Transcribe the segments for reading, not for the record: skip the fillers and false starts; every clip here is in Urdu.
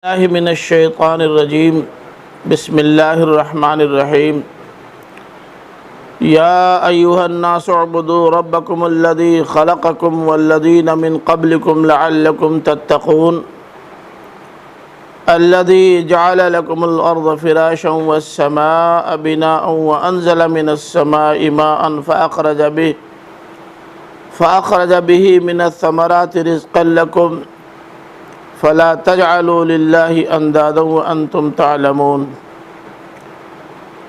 الله من الشيطان الرجيم بسم الله الرحمن الرحيم يا أيها الناس اعبدوا ربكم الذي خلقكم والذين من قبلكم لعلكم تتقون الذي جعل لكم الأرض فراشا والسماء بناء وأنزل من السماء ماء فأخرج به من الثمرات رزقا لكم فلا تجعلوا لله اندادا وانتم تعلمون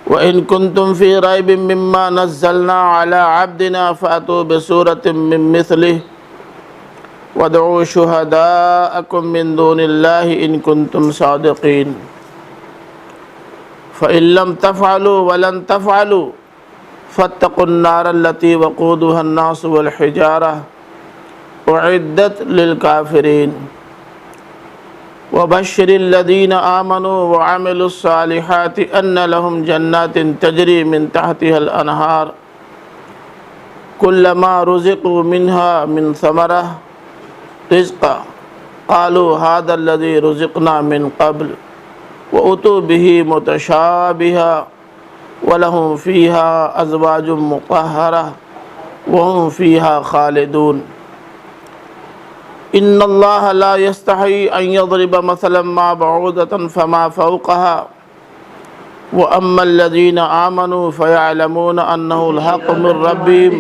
وان كنتم في ريب مما نزلنا على عبدنا فاتوا بسورة من مثله وادعوا شهداءكم من دون الله ان كنتم صادقين فان لم تفعلوا ولن تفعلوا فاتقوا النار التي وقودها الناس والحجارة اعدت للكافرين وبشر الذين آمنوا وعملوا الصالحات أن لهم جنات تجري من تحتها الأنهار كلما رزقوا منها من ثمرة رزقا قالوا هذا الذي رزقنا من قبل وأتوا به متشابها ولهم فيها أزواج مطهرة وهم فيها خالدون ان اللہ لا يستحی ان يضرب مثلا ما بعوضة فما فوقها واما الذين آمنوا فيعلمون انه الحق من ربهم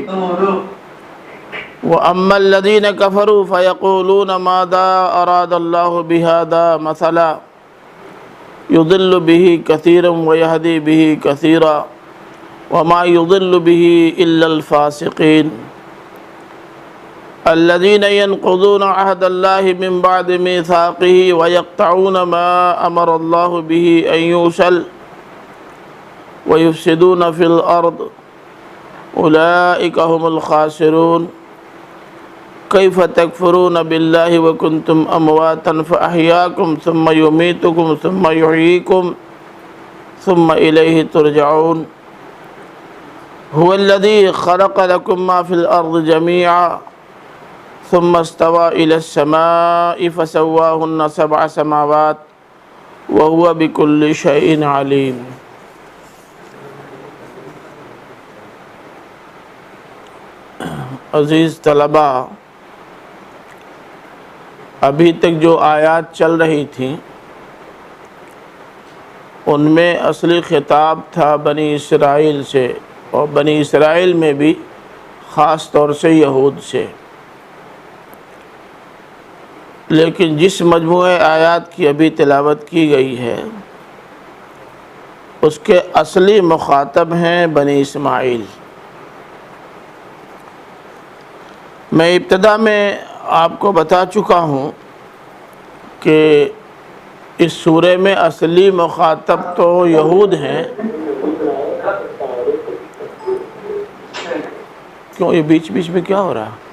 واما الذين كفروا فيقولون ماذا اراد الله بهذا مثلا يضل به كثيرا ويهدي به كثيرا وما يضل به الا الفاسقين الذين ينقضون عهد الله من بعد ميثاقه ويقطعون ما أمر الله به أن يوصل ويفسدون في الأرض أولئك هم الخاسرون كيف تكفرون بالله وكنتم أمواتا فأحياكم ثم يميتكم ثم يحييكم ثم إليه ترجعون هو الذي خلق لكم ما في الأرض جميعا ثم استوى إلى السماء فسواهن 7 سماوات وهو بكل شيء عليم عزیز طلباء، ابھی تک جو آیات چل رہی تھیں ان میں اصلی خطاب تھا بنی اسرائیل سے، اور بنی اسرائیل میں بھی خاص طور سے یہود سے، لیکن جس مجموعہ آیات کی ابھی تلاوت کی گئی ہے اس کے اصلی مخاطب ہیں بنی اسماعیل۔ میں ابتدا میں آپ کو بتا چکا ہوں کہ اس سورے میں اصلی مخاطب تو یہود ہیں۔ کیوں یہ بیچ بیچ میں کیا ہو رہا ہے؟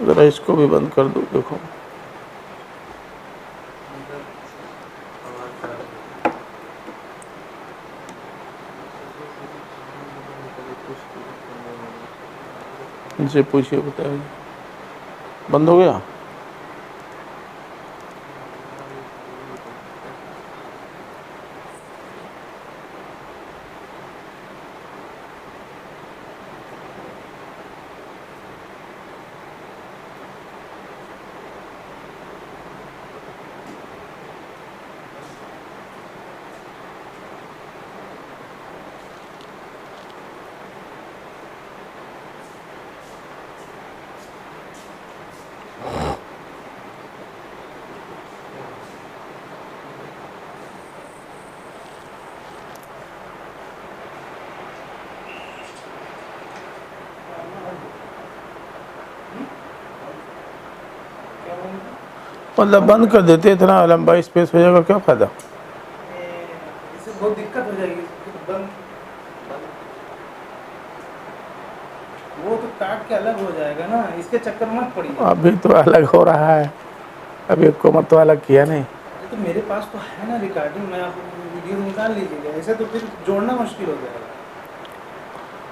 ذرا اس کو بھی بند کر دو، دیکھو ان سے پوچھئے، بتائیں بند ہو گیا؟ مطلب بند کر دیتے، اتنا لمبا اسپیس ہو جائے گا، کیا فائدہ؟ اس سے بہت دقت ہو جائے گی، وہ تو کاٹ کے الگ ہو جائے گا نا، اس کے چکر مت پڑیے۔ ابھی تو الگ ہو رہا ہے، ابھی حکومت تو الگ کیا نہیں۔ تو میرے پاس تو ہے نا ریکارڈنگ، میں آپ ویڈیو نکال لیجیے گا، ایسے تو پھر جوڑنا مشکل ہو جائے گا۔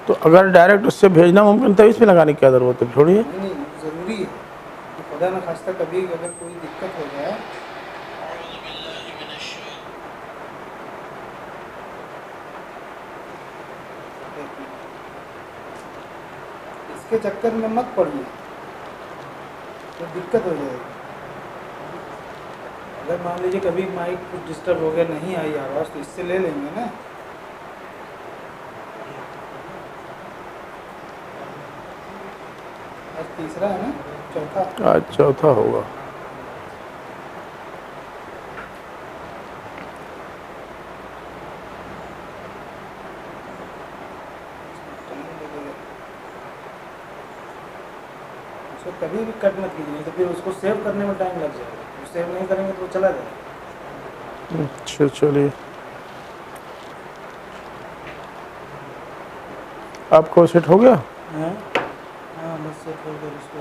تو اگر ڈائریکٹ اس سے بھیجنا ممکن تھا، اس میں لگانے کی کیا ضرورت ہے؟ چھوڑیے۔ نہیں نہیں، ضروری ہے کہ خدا نہ خواستہ کبھی اگر کوئی دقت ہو جائے۔ اس کے چکر میں مت پڑیے، تو دقت ہو جائے گی۔ اگر مان لیجیے کبھی مائک کچھ ڈسٹرب ہو گیا، نہیں آئی آواز، تو اس سے لے لیں گے نا۔ آج تیسرا ہے نا، چوتھا۔ آج چوتھا ہوگا۔ اس کو کبھی بھی کٹ مت کیجیے، تو پھر اس کو سیو کرنے میں ٹائم لگ جائے گا، سیو نہیں کریں گے تو وہ چلا جائے گا۔ اچھا چلیے، آپ کو سیٹ ہو گیا؟ ہاں بس سیٹ ہو گیا، اس کو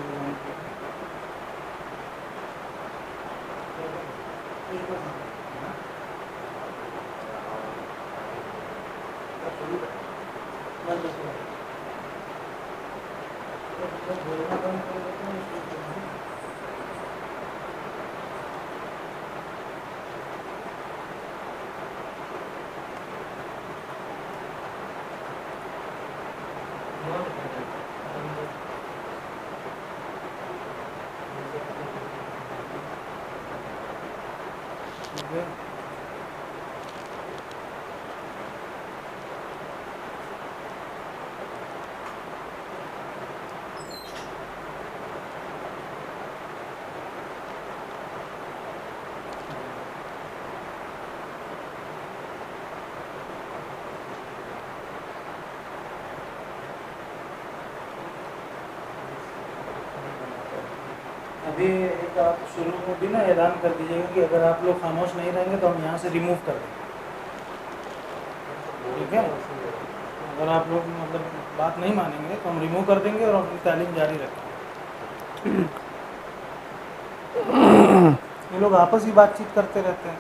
ابھی ایک آپ شروع میں بھی نا اعلان کر دیجیے گا کہ اگر آپ لوگ خاموش نہیں رہیں گے تو ہم یہاں سے ریموو کر دیں گے، ٹھیک ہے؟ اگر آپ لوگ مطلب بات نہیں مانیں گے تو ہم ریموو کر دیں گے اور اپنی تعلیم جاری رکھیں گے۔ یہ لوگ آپس ہی بات چیت کرتے رہتے ہیں۔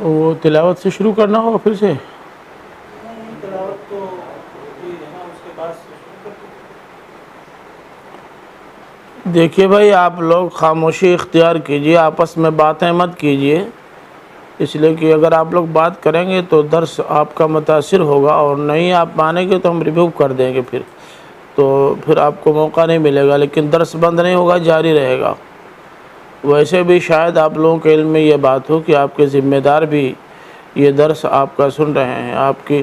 وہ تلاوت سے شروع کرنا ہوگا پھر سے؟ تلاوت تو ہوتی ہے نا، اس کے بعد سے شروع کر دیں۔ دیکھیے بھائی، آپ لوگ خاموشی اختیار کیجئے، آپس میں باتیں مت کیجئے، اس لیے کہ اگر آپ لوگ بات کریں گے تو درس آپ کا متاثر ہوگا، اور نہیں آپ مانیں گے تو ہم ریموو کر دیں گے، پھر آپ کو موقع نہیں ملے گا، لیکن درس بند نہیں ہوگا، جاری رہے گا۔ ویسے بھی شاید آپ لوگوں کے علم میں یہ بات ہو کہ آپ کے ذمہ دار بھی یہ درس آپ کا سن رہے ہیں، آپ کی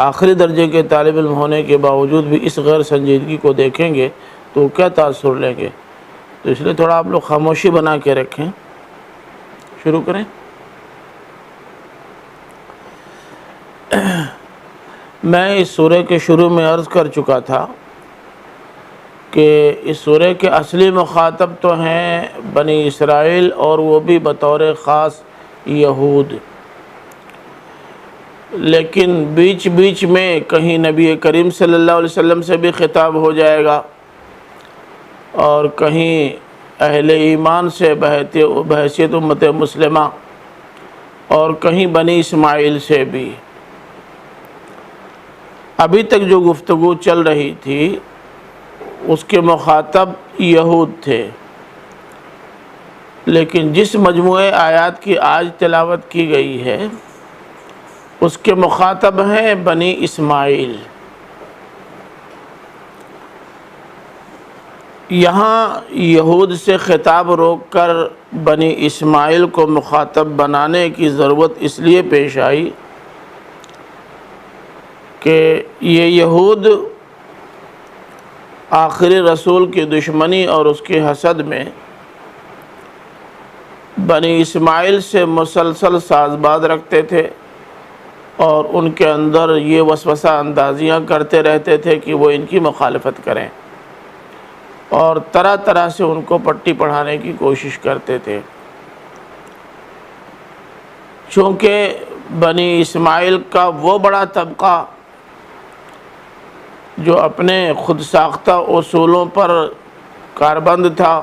آخری درجے کے طالب علم ہونے کے باوجود بھی اس غیر سنجیدگی کو دیکھیں گے تو وہ کیا تاثر لیں گے؟ تو اس لیے تھوڑا آپ لوگ خاموشی بنا کے رکھیں۔ شروع کریں۔ میں اس سورہ کے شروع میں عرض کر چکا تھا کہ اس سورہ کے اصلی مخاطب تو ہیں بنی اسرائیل، اور وہ بھی بطور خاص یہود، لیکن بیچ بیچ میں کہیں نبی کریم صلی اللہ علیہ وسلم سے بھی خطاب ہو جائے گا، اور کہیں اہل ایمان سے بحیثیت امت مسلمہ، اور کہیں بنی اسماعیل سے بھی۔ ابھی تک جو گفتگو چل رہی تھی اس کے مخاطب یہود تھے، لیکن جس مجموعے آیات کی آج تلاوت کی گئی ہے اس کے مخاطب ہیں بنی اسماعیل۔ یہاں یہود سے خطاب روک کر بنی اسماعیل کو مخاطب بنانے کی ضرورت اس لیے پیش آئی کہ یہ یہود آخری رسول کی دشمنی اور اس کی حسد میں بنی اسماعیل سے مسلسل ساز باز رکھتے تھے، اور ان کے اندر یہ وسوسہ اندازیاں کرتے رہتے تھے کہ وہ ان کی مخالفت کریں۔ اور طرح طرح سے ان کو پٹی پڑھانے کی کوشش کرتے تھے۔ چونکہ بنی اسماعیل کا وہ بڑا طبقہ جو اپنے خود ساختہ اصولوں پر کاربند تھا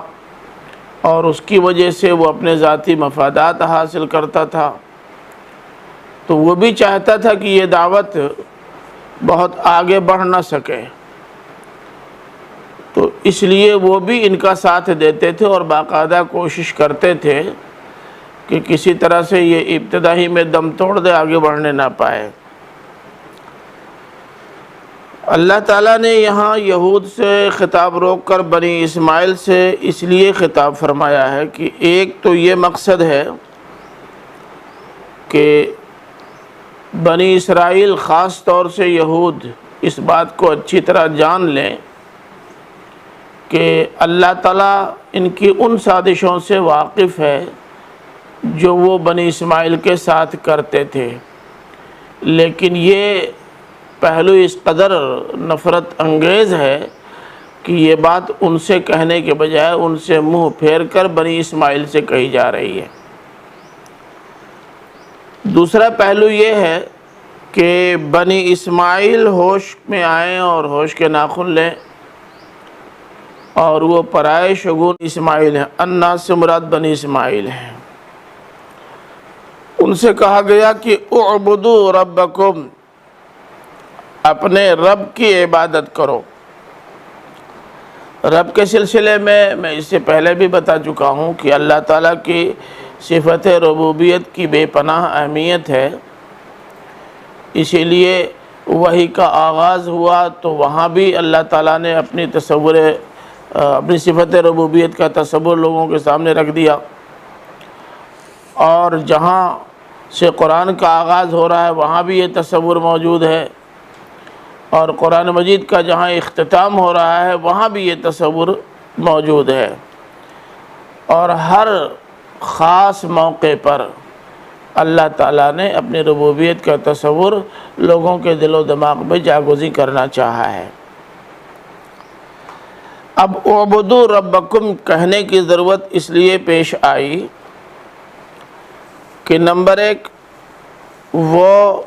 اور اس کی وجہ سے وہ اپنے ذاتی مفادات حاصل کرتا تھا، تو وہ بھی چاہتا تھا کہ یہ دعوت بہت آگے بڑھ نہ سکے، تو اس لیے وہ بھی ان کا ساتھ دیتے تھے اور باقاعدہ کوشش کرتے تھے کہ کسی طرح سے یہ ابتدا ہی میں دم توڑ دے، آگے بڑھنے نہ پائے۔ اللہ تعالیٰ نے یہاں یہود سے خطاب روک کر بنی اسماعیل سے اس لیے خطاب فرمایا ہے کہ ایک تو یہ مقصد ہے کہ بنی اسرائیل خاص طور سے یہود اس بات کو اچھی طرح جان لیں کہ اللہ تعالیٰ ان کی ان سازشوں سے واقف ہے جو وہ بنی اسماعیل کے ساتھ کرتے تھے، لیکن یہ پہلو اس قدر نفرت انگیز ہے کہ یہ بات ان سے کہنے کے بجائے ان سے منہ پھیر کر بنی اسماعیل سے کہی جا رہی ہے۔ دوسرا پہلو یہ ہے کہ بنی اسماعیل ہوش میں آئیں اور ہوش کے ناخن لیں، اور وہ پرائے شگون اسماعیل ہیں، الناس سے مراد بنی اسماعیل ہیں۔ ان سے کہا گیا کہ اعبدوا ربکم، اپنے رب کی عبادت کرو۔ رب کے سلسلے میں اس سے پہلے بھی بتا چکا ہوں کہ اللہ تعالیٰ کی صفت ربوبیت کی بے پناہ اہمیت ہے، اسی لیے وحی کا آغاز ہوا تو وہاں بھی اللہ تعالیٰ نے اپنی صفت ربوبیت کا تصور لوگوں کے سامنے رکھ دیا، اور جہاں سے قرآن کا آغاز ہو رہا ہے وہاں بھی یہ تصور موجود ہے، اور قرآن مجید کا جہاں اختتام ہو رہا ہے وہاں بھی یہ تصور موجود ہے، اور ہر خاص موقع پر اللہ تعالیٰ نے اپنی ربوبیت کا تصور لوگوں کے دل و دماغ میں جاگزی کرنا چاہا ہے۔ اب اعبدوا ربکم کہنے کی ضرورت اس لیے پیش آئی کہ نمبر ایک، وہ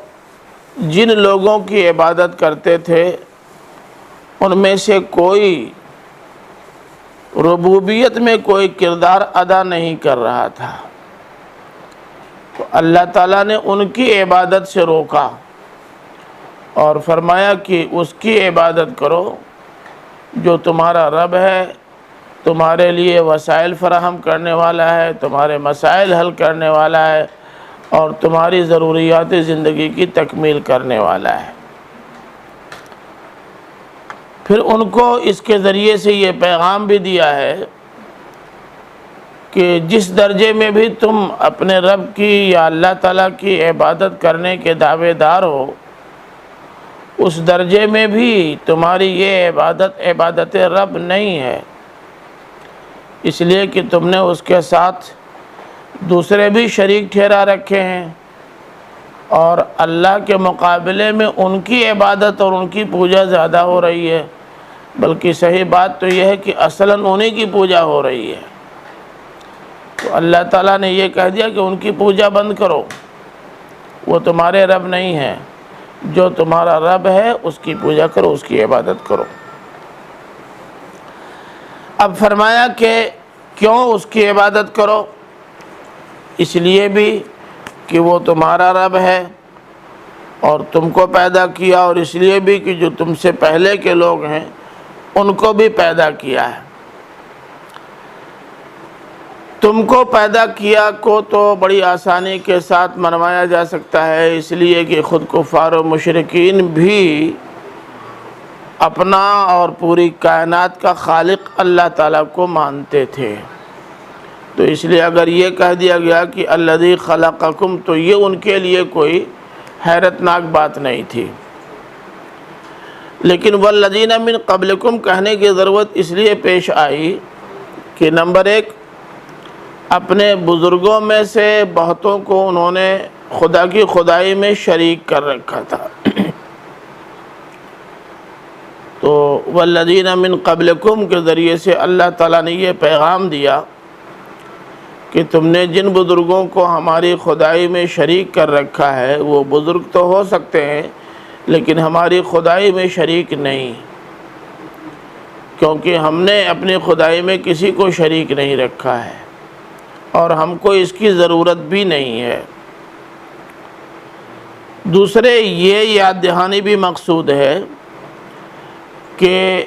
جن لوگوں کی عبادت کرتے تھے ان میں سے کوئی ربوبیت میں کوئی کردار ادا نہیں کر رہا تھا، تو اللہ تعالیٰ نے ان کی عبادت سے روکا اور فرمایا کہ اس کی عبادت کرو جو تمہارا رب ہے، تمہارے لیے وسائل فراہم کرنے والا ہے، تمہارے مسائل حل کرنے والا ہے، اور تمہاری ضروریات زندگی کی تکمیل کرنے والا ہے۔ پھر ان کو اس کے ذریعے سے یہ پیغام بھی دیا ہے کہ جس درجے میں بھی تم اپنے رب کی یا اللہ تعالیٰ کی عبادت کرنے کے دعوے دار ہو، اس درجے میں بھی تمہاری یہ عبادت رب نہیں ہے، اس لیے کہ تم نے اس کے ساتھ دوسرے بھی شریک ٹھہرا رکھے ہیں، اور اللہ کے مقابلے میں ان کی عبادت اور ان کی پوجا زیادہ ہو رہی ہے، بلکہ صحیح بات تو یہ ہے کہ اصلاً انہی کی پوجا ہو رہی ہے۔ تو اللہ تعالیٰ نے یہ کہہ دیا کہ ان کی پوجا بند کرو، وہ تمہارے رب نہیں ہیں، جو تمہارا رب ہے اس کی پوجا کرو، اس کی عبادت کرو۔ اب فرمایا کہ کیوں اس کی عبادت کرو؟ اس لیے بھی کہ وہ تمہارا رب ہے اور تم کو پیدا کیا، اور اس لیے بھی کہ جو تم سے پہلے کے لوگ ہیں ان کو بھی پیدا کیا ہے۔ تم کو پیدا کیا کو تو بڑی آسانی کے ساتھ منوایا جا سکتا ہے، اس لیے کہ خود کفار و مشرکین بھی اپنا اور پوری کائنات کا خالق اللہ تعالیٰ کو مانتے تھے، تو اس لیے اگر یہ کہہ دیا گیا کہ الذی خلقکم تو یہ ان کے لیے کوئی حیرت ناک بات نہیں تھی۔ لیکن والذین من قبلکم کہنے کی ضرورت اس لیے پیش آئی کہ نمبر ایک، اپنے بزرگوں میں سے بہتوں کو انہوں نے خدا کی خدائی میں شریک کر رکھا تھا، تو والذین من قبلکم کے ذریعے سے اللہ تعالیٰ نے یہ پیغام دیا کہ تم نے جن بزرگوں کو ہماری خدائی میں شریک کر رکھا ہے وہ بزرگ تو ہو سکتے ہیں لیکن ہماری خدائی میں شریک نہیں، کیونکہ ہم نے اپنی خدائی میں کسی کو شریک نہیں رکھا ہے اور ہم کو اس کی ضرورت بھی نہیں ہے۔ دوسرے یہ یاد دہانی بھی مقصود ہے کہ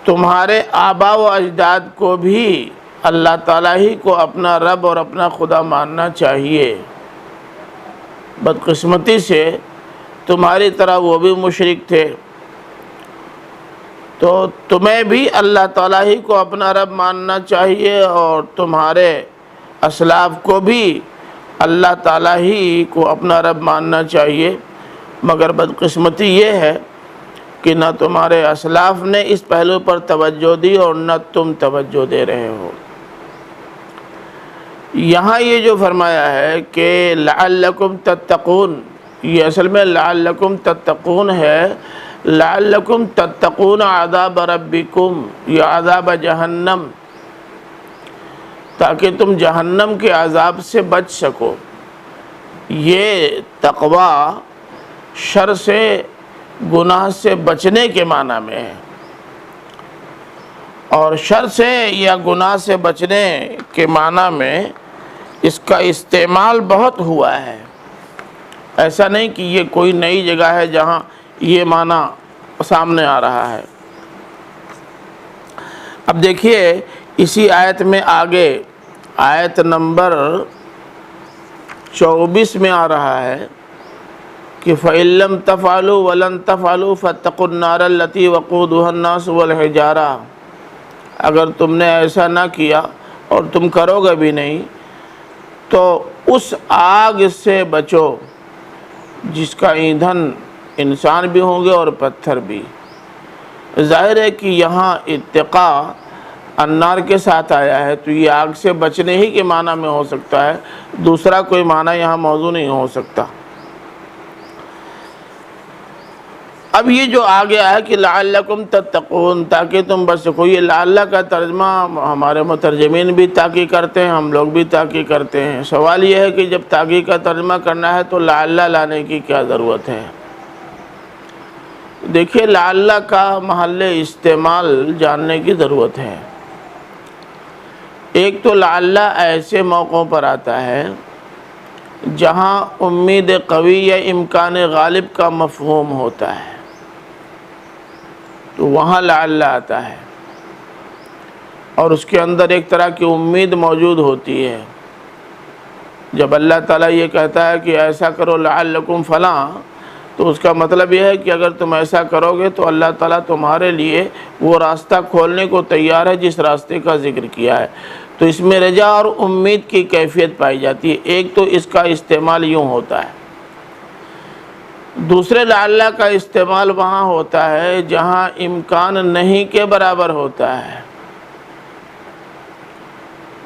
تمہارے آبا و اجداد کو بھی اللہ تعالیٰ ہی کو اپنا رب اور اپنا خدا ماننا چاہیے۔ بدقسمتی سے تمہاری طرح وہ بھی مشرک تھے، تو تمہیں بھی اللہ تعالیٰ ہی کو اپنا رب ماننا چاہیے اور تمہارے اسلاف کو بھی اللہ تعالیٰ ہی کو اپنا رب ماننا چاہیے، مگر بدقسمتی یہ ہے کہ نہ تمہارے اسلاف نے اس پہلو پر توجہ دی اور نہ تم توجہ دے رہے ہو۔ یہاں یہ جو فرمایا ہے کہ لعلکم تتقون، یہ اصل میں لعلکم تتقون ہے، لعلکم تتقون عذاب ربکم یا عذاب جہنم، تاکہ تم جہنم کے عذاب سے بچ سکو۔ یہ تقوی شر سے، گناہ سے بچنے کے معنی میں ہے، اور شر سے یا گناہ سے بچنے کے معنی میں اس کا استعمال بہت ہوا ہے۔ ایسا نہیں کہ یہ کوئی نئی جگہ ہے جہاں یہ معنی سامنے آ رہا ہے۔ اب دیکھیے اسی آیت میں آگے آیت نمبر 24 میں آ رہا ہے کہ فَإِن لَّمْ تَفْعَلُوا وَلَن تَفْعَلُوا فَاتَّقُوا النَّارَ الَّتِي وَقُودُهَا النَّاسُ وَالْحِجَارَةُ، اگر تم نے ایسا نہ کیا اور تم کرو گے بھی نہیں تو اس آگ سے بچو جس کا ایندھن انسان بھی ہوں گے اور پتھر بھی۔ ظاہر ہے کہ یہاں اتقاء النار کے ساتھ آیا ہے، تو یہ آگ سے بچنے ہی کے معنی میں ہو سکتا ہے، دوسرا کوئی معنی یہاں موضوع نہیں ہو سکتا۔ اب یہ جو آ گیا ہے کہ لعلکم تتقون، تاکہ تم بچ سکو، یہ لعل کا ترجمہ ہمارے مترجمین بھی تاکید کرتے ہیں، ہم لوگ بھی تاکید کرتے ہیں۔ سوال یہ ہے کہ جب تاکید کا ترجمہ کرنا ہے تو لعل لانے کی کیا ضرورت ہے؟ دیکھیے لعل کا محل استعمال جاننے کی ضرورت ہے۔ ایک تو لعل ایسے موقعوں پر آتا ہے جہاں امید قوی یا امکان غالب کا مفہوم ہوتا ہے، تو وہاں لعل آتا ہے اور اس کے اندر ایک طرح کی امید موجود ہوتی ہے۔ جب اللہ تعالیٰ یہ کہتا ہے کہ ایسا کرو لعلکم فلاں، تو اس کا مطلب یہ ہے کہ اگر تم ایسا کرو گے تو اللہ تعالیٰ تمہارے لیے وہ راستہ کھولنے کو تیار ہے جس راستے کا ذکر کیا ہے۔ تو اس میں رجا اور امید کی کیفیت پائی جاتی ہے۔ ایک تو اس کا استعمال یوں ہوتا ہے، دوسرے لعل کا استعمال وہاں ہوتا ہے جہاں امکان نہیں کے برابر ہوتا ہے۔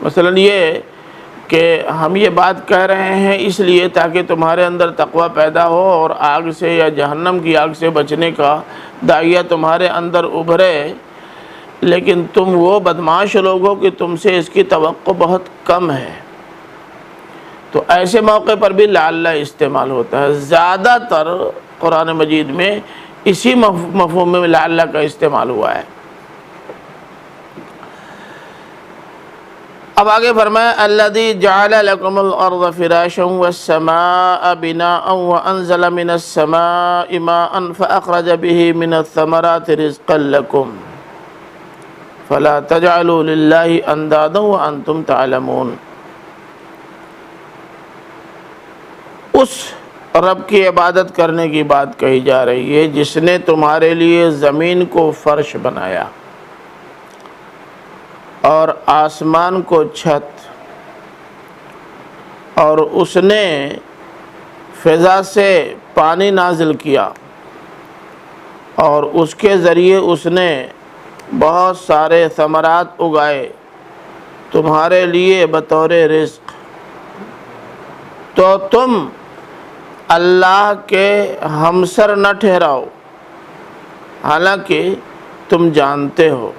مثلا یہ کہ ہم یہ بات کہہ رہے ہیں اس لیے تاکہ تمہارے اندر تقوی پیدا ہو اور آگ سے یا جہنم کی آگ سے بچنے کا داعیہ تمہارے اندر ابھرے، لیکن تم وہ بدمعاش لوگ ہو کہ تم سے اس کی توقع بہت کم ہے، تو ایسے موقع پر بھی لعل استعمال ہوتا ہے۔ زیادہ تر قرآن مجید میں اسی مفہوم میں لعل کا استعمال ہوا ہے۔ اب آگے فرمایا الذی جعل لکم الارض فراشا والسماء بناء وانزل من السماء ماء فاخرج به من الثمرات رزقا لکم فلا تجعلوا للہ اندادا وانتم تعلمون۔ اس رب کی عبادت کرنے کی بات کہی جا رہی ہے جس نے تمہارے لیے زمین کو فرش بنایا اور آسمان کو چھت، اور اس نے فضا سے پانی نازل کیا اور اس کے ذریعے اس نے بہت سارے ثمرات اگائے تمہارے لیے بطور رزق، تو تم اللہ کے ہمسر نہ ٹھہراؤ۔ حالانکہ تم جانتے ہو۔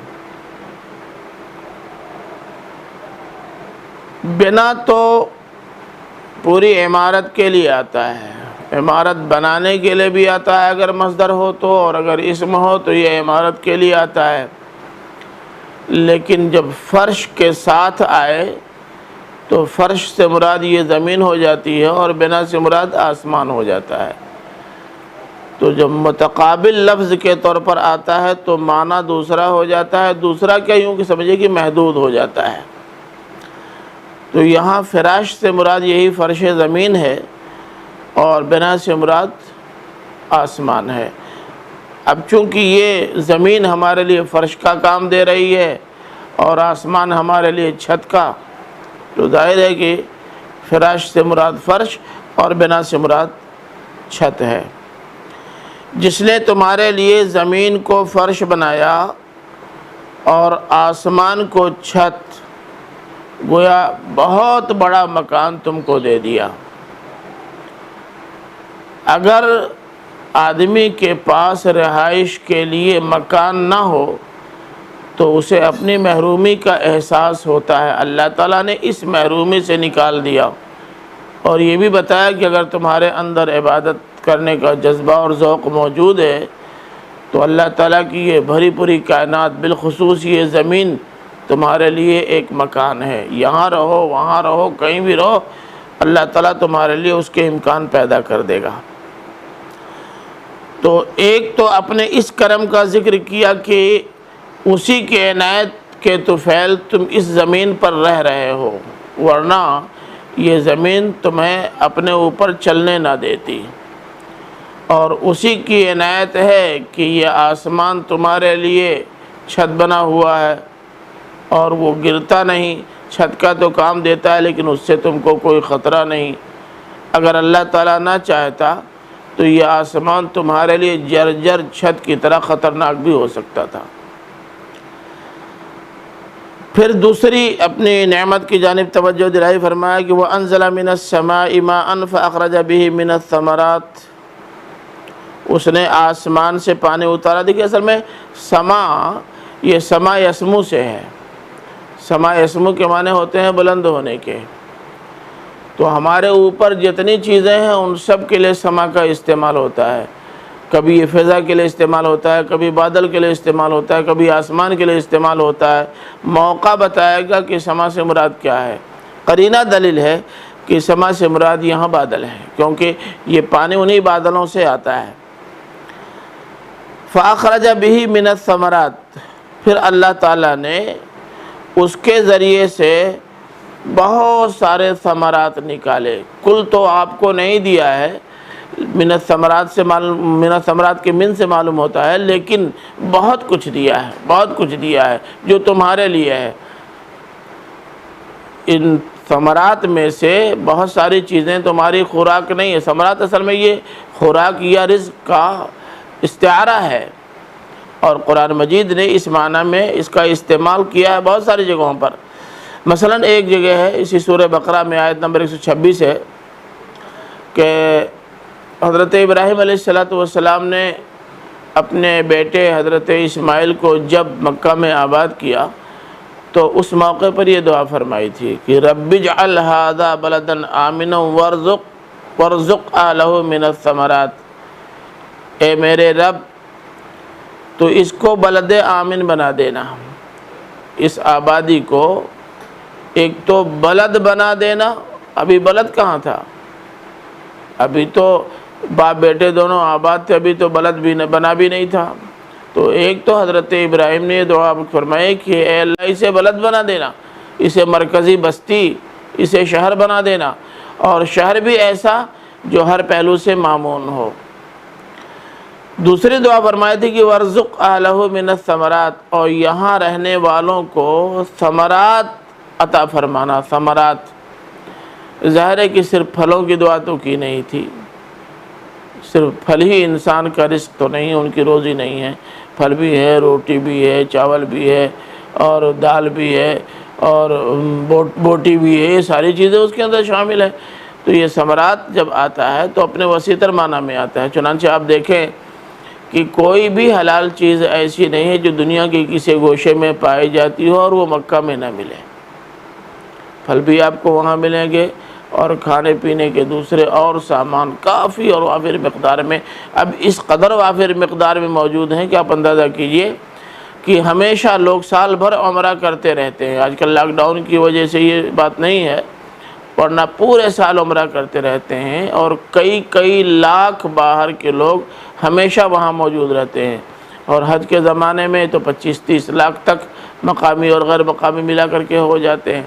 بنا تو پوری عمارت کے لیے آتا ہے، عمارت بنانے کے لیے بھی آتا ہے اگر مصدر ہو تو، اور اگر اسم ہو تو یہ عمارت کے لیے آتا ہے۔ لیکن جب فرش کے ساتھ آئے تو فرش سے مراد یہ زمین ہو جاتی ہے اور بنا سے مراد آسمان ہو جاتا ہے۔ تو جب متقابل لفظ کے طور پر آتا ہے تو معنی دوسرا ہو جاتا ہے، دوسرا کیا یوں کہ سمجھے کہ محدود ہو جاتا ہے۔ تو یہاں فراش سے مراد یہی فرش زمین ہے اور بنا سے مراد آسمان ہے۔ اب چونکہ یہ زمین ہمارے لیے فرش کا کام دے رہی ہے اور آسمان ہمارے لیے چھت کا، تو ظاہر ہے کہ فراش سے مراد فرش اور بنا سے مراد چھت ہے۔ جس نے تمہارے لیے زمین کو فرش بنایا اور آسمان کو چھت، گویا بہت بڑا مکان تم کو دے دیا۔ اگر آدمی کے پاس رہائش کے لیے مکان نہ ہو تو اسے اپنی محرومی کا احساس ہوتا ہے۔ اللہ تعالیٰ نے اس محرومی سے نکال دیا اور یہ بھی بتایا کہ اگر تمہارے اندر عبادت کرنے کا جذبہ اور ذوق موجود ہے تو اللہ تعالیٰ کی یہ بھری پوری کائنات، بالخصوص یہ زمین تمہارے لیے ایک مکان ہے۔ یہاں رہو، وہاں رہو، کہیں بھی رہو، اللہ تعالیٰ تمہارے لیے اس کے امکان پیدا کر دے گا۔ تو ایک تو اپنے اس کرم کا ذکر کیا کہ اسی کے عنایت کے طفیل تم اس زمین پر رہ رہے ہو، ورنہ یہ زمین تمہیں اپنے اوپر چلنے نہ دیتی، اور اسی کی عنایت ہے کہ یہ آسمان تمہارے لیے چھت بنا ہوا ہے اور وہ گرتا نہیں۔ چھت کا تو کام دیتا ہے لیکن اس سے تم کو کوئی خطرہ نہیں۔ اگر اللہ تعالیٰ نہ چاہتا تو یہ آسمان تمہارے لیے جرجر چھت کی طرح خطرناک بھی ہو سکتا تھا۔ پھر دوسری اپنی نعمت کی جانب توجہ دلائی، فرمایا کہ وَأَنزَلَ مِنَ السَّمَاءِ مَاءً فَأَخْرَجَ بِهِ مِنَ الثَّمَرَاتِ، اس نے آسمان سے پانی اتارا۔ دیکھیے اصل میں سما، یہ سما یسمو سے ہے۔ سما یسمو کے معنی ہوتے ہیں بلند ہونے کے۔ تو ہمارے اوپر جتنی چیزیں ہیں ان سب کے لیے سما کا استعمال ہوتا ہے۔ کبھی یہ فضا کے لیے استعمال ہوتا ہے، کبھی بادل کے لیے استعمال ہوتا ہے، کبھی آسمان کے لیے استعمال ہوتا ہے۔ موقع بتائے گا کہ سما سے مراد کیا ہے۔ قرینہ دلیل ہے کہ سما سے مراد یہاں بادل ہے، کیونکہ یہ پانی انہی بادلوں سے آتا ہے۔ فَأَخْرَجَ بِهِ مِنَ الثَّمَرَاتِ، پھر اللہ تعالیٰ نے اس کے ذریعے سے بہت سارے ثمرات نکالے۔ کل تو آپ کو نہیں دیا ہے، من الثمرات سے معلوم، من الثمرات کے من سے معلوم ہوتا ہے، لیکن بہت کچھ دیا ہے، بہت کچھ دیا ہے جو تمہارے لیے ہے۔ ان ثمرات میں سے بہت ساری چیزیں تمہاری خوراک نہیں ہے۔ ثمرات اصل میں یہ خوراک یا رزق کا استعارہ ہے، اور قرآن مجید نے اس معنی میں اس کا استعمال کیا ہے بہت ساری جگہوں پر۔ مثلا ایک جگہ ہے اسی سورہ بقرہ میں، آیت نمبر 126 ہے کہ حضرت ابراہیم علیہ السلام نے اپنے بیٹے حضرت اسماعیل کو جب مکہ میں آباد کیا تو اس موقع پر یہ دعا فرمائی تھی کہ رب اجعل ھذا بلدا آمنا وارزق اہلہ من الثمرات، اے میرے رب تو اس کو بلد آمن بنا دینا، اس آبادی کو ایک تو بلد بنا دینا۔ ابھی بلد کہاں تھا؟ ابھی تو باپ بیٹے دونوں آباد تھے، ابھی تو بلد بھی بنا بھی نہیں تھا۔ تو ایک تو حضرت ابراہیم نے یہ دعا فرمائی کہ اے اللہ اسے بلد بنا دینا، اسے مرکزی بستی، اسے شہر بنا دینا، اور شہر بھی ایسا جو ہر پہلو سے مامون ہو۔ دوسری دعا فرمائی تھی کہ وارزق اہلہ من الثمرات، اور یہاں رہنے والوں کو ثمرات عطا فرمانا۔ ثمرات ظاہر ہے کہ صرف پھلوں کی دعا تو کی نہیں تھی، صرف پھل ہی انسان کا رزق تو نہیں، ان کی روزی نہیں ہے۔ پھل بھی ہے، روٹی بھی ہے، چاول بھی ہے، اور دال بھی ہے، اور بوٹی بھی ہے، یہ ساری چیزیں اس کے اندر شامل ہیں۔ تو یہ ثمرات جب آتا ہے تو اپنے وسیع تر معنی میں آتا ہے۔ چنانچہ آپ دیکھیں کہ کوئی بھی حلال چیز ایسی نہیں ہے جو دنیا کے کسی گوشے میں پائی جاتی ہو اور وہ مکہ میں نہ ملے۔ پھل بھی آپ کو وہاں ملیں گے اور کھانے پینے کے دوسرے اور سامان کافی اور وافر مقدار میں۔ اب اس قدر وافر مقدار میں موجود ہیں کہ آپ اندازہ کیجئے کہ ہمیشہ لوگ سال بھر عمرہ کرتے رہتے ہیں۔ آج کل لاک ڈاؤن کی وجہ سے یہ بات نہیں ہے، ورنہ پورے سال عمرہ کرتے رہتے ہیں، اور کئی لاکھ باہر کے لوگ ہمیشہ وہاں موجود رہتے ہیں، اور حج کے زمانے میں تو 25-30 لاکھ تک مقامی اور غیر مقامی ملا کر کے ہو جاتے ہیں۔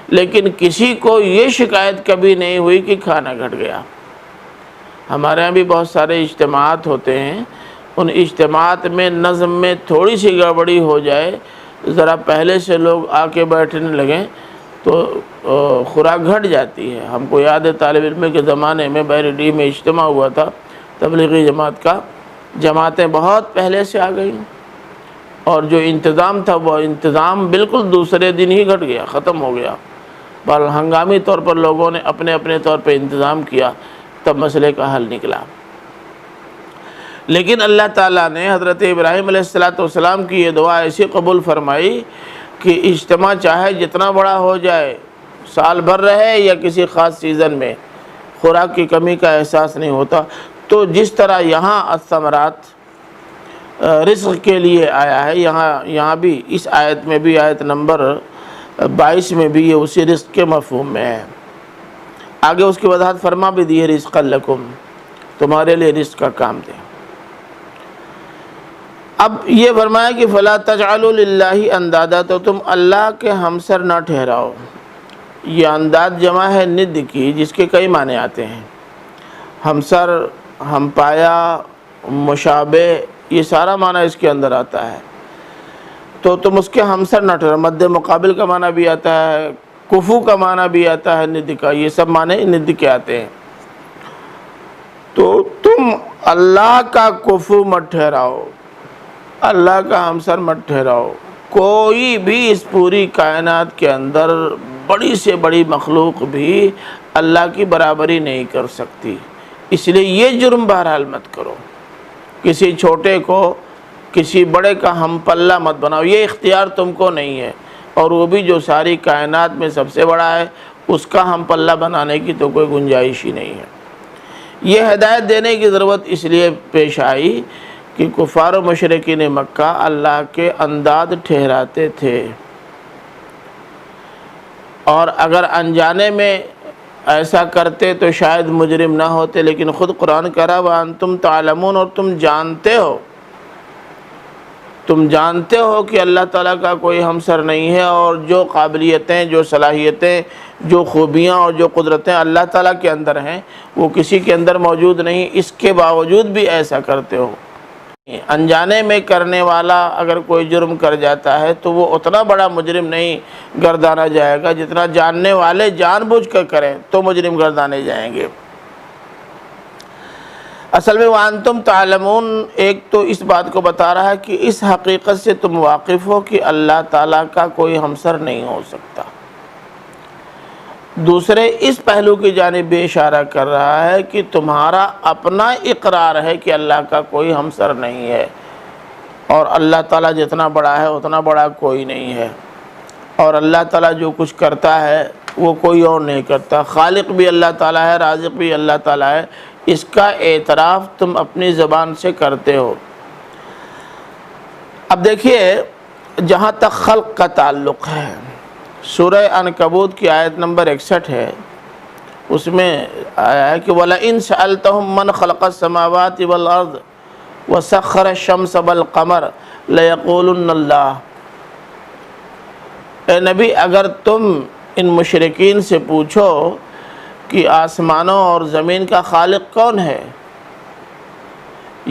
لیکن کسی کو یہ شکایت کبھی نہیں ہوئی کہ کھانا گھٹ گیا۔ ہمارے ہاں بھی بہت سارے اجتماعات ہوتے ہیں، ان اجتماعات میں نظم میں تھوڑی سی گڑبڑی ہو جائے، ذرا پہلے سے لوگ آ کے بیٹھنے لگیں تو خوراک گھٹ جاتی ہے۔ ہم کو یاد ہے طالب علم کے زمانے میں بیریڈی میں اجتماع ہوا تھا تبلیغی جماعت کا، جماعتیں بہت پہلے سے آ گئیں، اور جو انتظام تھا وہ انتظام بالکل دوسرے دن ہی گھٹ گیا، ختم ہو گیا۔ بہرحال ہنگامی طور پر لوگوں نے اپنے اپنے طور پہ انتظام کیا، تب مسئلے کا حل نکلا۔ لیکن اللہ تعالیٰ نے حضرت ابراہیم علیہ السلام کی یہ دعا ایسی قبول فرمائی کہ اجتماع چاہے جتنا بڑا ہو جائے، سال بھر رہے یا کسی خاص سیزن میں، خوراک کی کمی کا احساس نہیں ہوتا۔ تو جس طرح یہاں الثمرات رزق کے لیے آیا ہے، یہاں بھی اس آیت میں بھی، آیت نمبر 22 میں بھی یہ اسی رزق کے مفہوم میں ہے۔ آگے اس کی وضاحت فرما بھی دی ہے، رزقا لکم، تمہارے لیے رزق کا کام دے۔ اب یہ فرمایا کہ فلا تجعلوا للہ اندادا، تو تم اللہ کے ہمسر نہ ٹھہراؤ۔ یہ انداد جمع ہے ند کی، جس کے کئی معنی آتے ہیں، ہمسر، ہم پایا، مشابہ، یہ سارا معنی اس کے اندر آتا ہے۔ تو تم اس کے ہمسر نہ ٹھہراؤ، مد مقابل کا معنی بھی آتا ہے، کفو کا معنی بھی آتا ہے ند کا، یہ سب معنی ند کے آتے ہیں۔ تو تم اللہ کا کفو مت ٹھہراؤ، اللہ کا ہمسر مت ٹھہراؤ۔ کوئی بھی اس پوری کائنات کے اندر بڑی سے بڑی مخلوق بھی اللہ کی برابری نہیں کر سکتی، اس لیے یہ جرم بہرحال مت کرو، کسی چھوٹے کو کسی بڑے کا ہم پلہ مت بناؤ، یہ اختیار تم کو نہیں ہے، اور وہ بھی جو ساری کائنات میں سب سے بڑا ہے، اس کا ہم پلہ بنانے کی تو کوئی گنجائش ہی نہیں ہے۔ یہ ہدایت دینے کی ضرورت اس لیے پیش آئی کہ کفار و مشرکین مکہ اللہ کے انداد ٹھہراتے تھے، اور اگر انجانے میں ایسا کرتے تو شاید مجرم نہ ہوتے، لیکن خود قرآن کہہ رہا وَأَنْتُمْ تَعْلَمُونَ، اور تم جانتے ہو کہ اللہ تعالیٰ کا کوئی ہمسر نہیں ہے، اور جو قابلیتیں، جو صلاحیتیں، جو خوبیاں اور جو قدرتیں اللہ تعالیٰ کے اندر ہیں وہ کسی کے اندر موجود نہیں، اس کے باوجود بھی ایسا کرتے ہو۔ انجانے میں کرنے والا اگر کوئی جرم کر جاتا ہے تو وہ اتنا بڑا مجرم نہیں گردانا جائے گا جتنا جاننے والے جان بوجھ کر کریں تو مجرم گردانے جائیں گے۔ اصل میں وَأَنْتُمْ تَعْلَمُونَ ایک تو اس بات کو بتا رہا ہے کہ اس حقیقت سے تم واقف ہو کہ اللہ تعالیٰ کا کوئی ہمسر نہیں ہو سکتا۔ دوسرے اس پہلو کی جانب بھی اشارہ کر رہا ہے کہ تمہارا اپنا اقرار ہے کہ اللہ کا کوئی ہمسر نہیں ہے، اور اللہ تعالیٰ جتنا بڑا ہے اتنا بڑا کوئی نہیں ہے، اور اللہ تعالیٰ جو کچھ کرتا ہے وہ کوئی اور نہیں کرتا، خالق بھی اللہ تعالیٰ ہے، رازق بھی اللہ تعالیٰ ہے، اس کا اعتراف تم اپنی زبان سے کرتے ہو۔ اب دیکھیے جہاں تک خلق کا تعلق ہے، سورہ عنکبوت کی آیت نمبر 61 ہے، اس میں آیا ہے کہ وَلَئِن سَأَلْتَهُم مَّنْ خَلَقَ السَّمَاوَاتِ وَالْأَرْضِ وَسَخَّرَ الشَّمْسَ وَالْقَمَرَ لَيَقُولُنَّ اللَّهُ، اے نبی اگر تم ان مشرکین سے پوچھو کہ آسمانوں اور زمین کا خالق کون ہے،